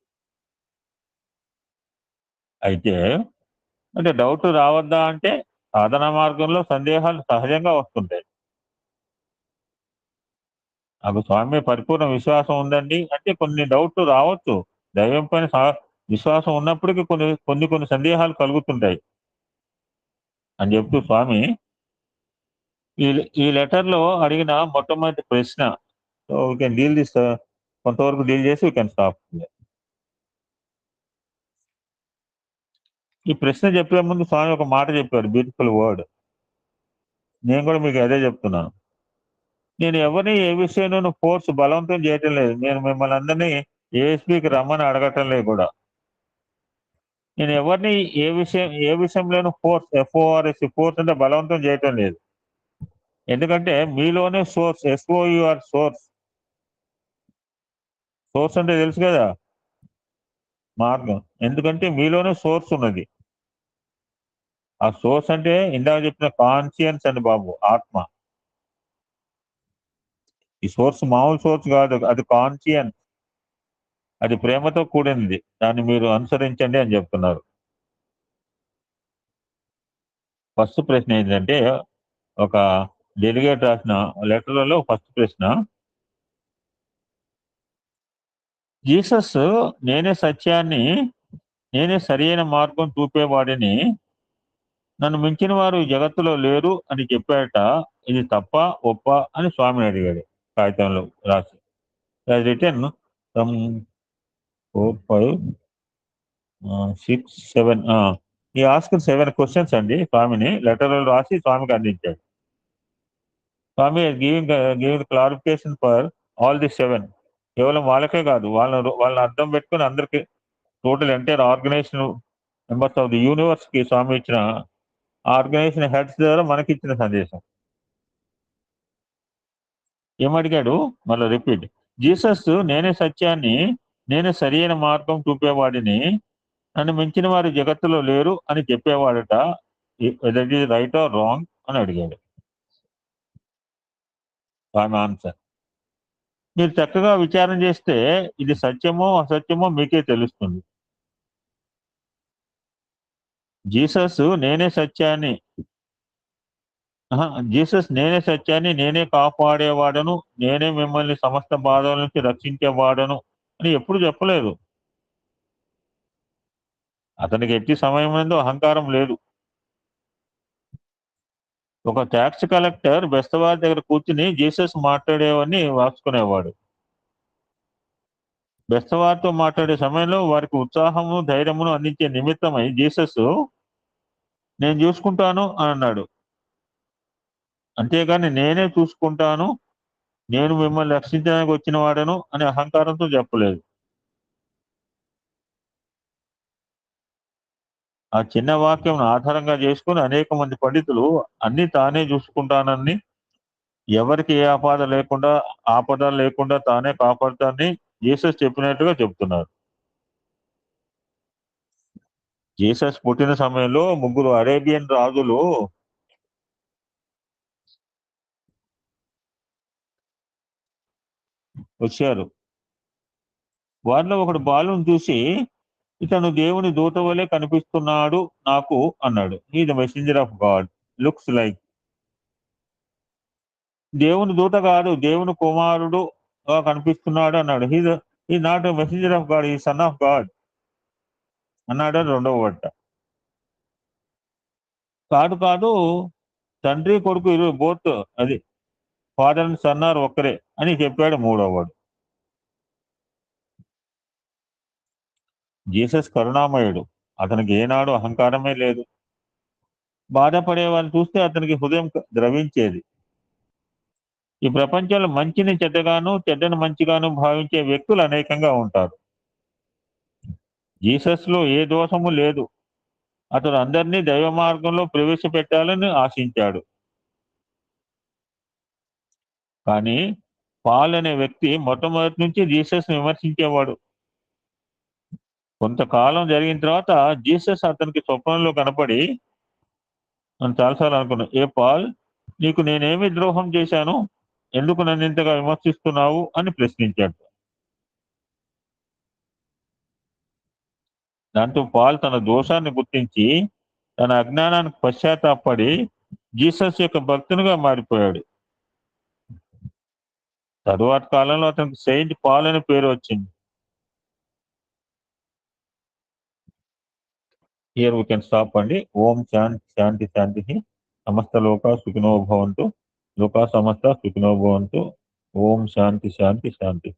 అయితే అంటే డౌట్ రావద్దా అంటే సాధన మార్గంలో సందేహాలు సహజంగా వస్తుంటాయి. నాకు స్వామి మీద పరిపూర్ణ విశ్వాసం ఉందండి అంటే కొన్ని డౌట్లు రావచ్చు. దైవం పైన విశ్వాసం ఉన్నప్పటికీ కొన్ని సందేహాలు కలుగుతుంటాయి అని చెప్తూ స్వామి ఈ లెటర్లో అడిగిన మొట్టమొదటి ప్రశ్న. So we can deal this కొంతవరకు డీల్ చేసి వీ కెన్ స్టాప్. ఈ ప్రశ్న చెప్పే ముందు స్వామి ఒక మాట చెప్పారు, బ్యూటిఫుల్ వర్డ్. నేను కూడా మీకు అదే చెప్తున్నాను. నేను ఎవరిని ఏ విషయంలోనూ ఫోర్స్ బలవంతం చేయటం లేదు. నేను మిమ్మల్ని అందరినీ ఏఎస్పీకి రమ్మని అడగటం లేదు కూడా. నేను ఎవరిని ఏ విషయంలోనూ ఫోర్స్ అంటే బలవంతం చేయటం లేదు. ఎందుకంటే మీలోనే సోర్స్, SOUR సోర్స్. సోర్స్ అంటే తెలుసు కదా, మార్గం. ఎందుకంటే మీలోనే సోర్స్ ఉన్నది. ఆ సోర్స్ అంటే ఇందాక చెప్పిన కాన్షియన్స్ అండి బాబు, ఆత్మ. ఈ సోర్స్ మామూలు సోర్స్ కాదు, అది కాన్షియన్స్. అది ప్రేమతో కూడింది. దాన్ని మీరు అనుసరించండి అని చెప్తున్నారు. ఫస్ట్ ప్రశ్న ఏంటంటే, ఒక డెలిగేట్ రాసిన లెటర్లలో ఫస్ట్ ప్రశ్న, జీసస్ నేనే సత్యాన్ని, నేనే సరియైన మార్గం చూపేవాడిని, నన్ను మించిన వారు ఈ జగత్తులో లేరు అని చెప్పాట. ఇది తప్ప ఒప్ప అని స్వామిని అడిగాడు కాగితంలో రాసి. Return from 4, 5, 6, 7. ఈ ఆస్కర్ 7 క్వశ్చన్స్ అండి స్వామిని లెటర్లో రాసి స్వామికి అందించాడు. Swami giving clarification for all the 7. కేవలం వాళ్ళకే కాదు, వాళ్ళని అర్థం పెట్టుకుని అందరికి, total entire organisation members of the universe కి స్వామి ఇచ్చిన, ఆర్గనైజేషన్ హెడ్స్ ద్వారా మనకి ఇచ్చిన సందేశం. ఏమడిగాడు మళ్ళీ రిపీట్. జీసస్ నేనే సత్యాన్ని, నేనే సరియైన మార్గం చూపేవాడిని, నన్ను మించిన వారు జగత్తులో లేరు అని చెప్పేవాడట. Whether it is right or wrong అని అడిగాడు. స్వామి ఆన్సర్, మీరు చక్కగా విచారణ చేస్తే ఇది సత్యమో అసత్యమో మీకే తెలుస్తుంది. జీసస్ నేనే సత్యాన్ని నేనే కాపాడేవాడను, నేనే మిమ్మల్ని సమస్త బాధల నుంచి రక్షించేవాడను అని ఎప్పుడు చెప్పలేదు. అతనికి ఎట్టి సమయం అహంకారం లేదు. ఒక ట్యాక్స్ కలెక్టర్ బెస్తవారి దగ్గర కూర్చుని జీసస్ మాట్లాడేవని రాసుకునేవాడు. బెస్తవారితో మాట్లాడే సమయంలో వారికి ఉత్సాహము ధైర్యమును అందించే నిమిత్తమై జీసస్ నేను చూసుకుంటాను అని అన్నాడు. అంతేగాని నేనే చూసుకుంటాను, నేను మిమ్మల్ని రక్షించడానికి వచ్చిన వాడను అని అహంకారంతో చెప్పలేదు. ఆ చిన్న వాక్యం ఆధారంగా చేసుకుని అనేక మంది పండితులు అన్ని తానే చూసుకుంటానని, ఎవరికి ఏ ఆపద లేకుండా తానే కాపాడుతానని జీసస్ చెప్పినట్టుగా చెప్తున్నారు. జీసస్ పుట్టిన సమయంలో 3 అరేబియన్ రాజులు వచ్చారు. వారిలో ఒకడు బాలుని చూసి, ఇతను దేవుని దూత వలె కనిపిస్తున్నాడు నాకు అన్నాడు. He the messenger of God, looks like. దేవుని దూత కాదు, దేవుని కుమారుడు కనిపిస్తున్నాడు అన్నాడు. He not messenger of God, ఈ సన్ ఆఫ్ గాడ్ అన్నాడు రెండవ వట్ట. కాదు, తండ్రి కొడుకు బోత్, అది ఫాదర్ అండ్ సన్ ఆర్ ఒక్కరే అని చెప్పాడు మూడవ వాడు. జీసస్ కరుణామయుడు, అతనికి ఏనాడు అహంకారమే లేదు. బాధపడే వాళ్ళని చూస్తే అతనికి హృదయం ద్రవించేది. ఈ ప్రపంచంలో మంచిని చెడ్డగాను, చెడ్డను మంచిగాను భావించే వ్యక్తులు అనేకంగా ఉంటారు. జీసస్ లో ఏ దోషము లేదు. అతడు అందరినీ దైవ మార్గంలో ప్రవేశపెట్టాలని ఆశించాడు. కానీ పాల్ అనే వ్యక్తి మొట్టమొదటి నుంచి జీసస్ విమర్శించేవాడు. కొంతకాలం జరిగిన తర్వాత జీసస్ అతనికి స్వప్నంలో కనపడి, మనం చాలాసార్లు అనుకున్నాం, ఏ పాల్, నీకు నేనేమి ద్రోహం చేశాను, ఎందుకు నన్ను ఇంతగా విమర్శిస్తున్నావు అని ప్రశ్నించాడు. దాంతో పాల్ తన దోషాన్ని గుర్తించి తన అజ్ఞానానికి పశ్చాత్తాపడి జీసస్ యొక్క భక్తునిగా మారిపోయాడు. తరువాత కాలంలో అతనికి సెయింట్ పాల్ అనే పేరు వచ్చింది. హియర్ వీ కెన్ స్టాప్ అండి. ఓం శాంతి శాంతి శాంతి. సమస్త లోకా సుఖినో భవంతు. లోకా సమస్త సుఖినో భవంతు. ఓం శాంతి శాంతి శాంతి.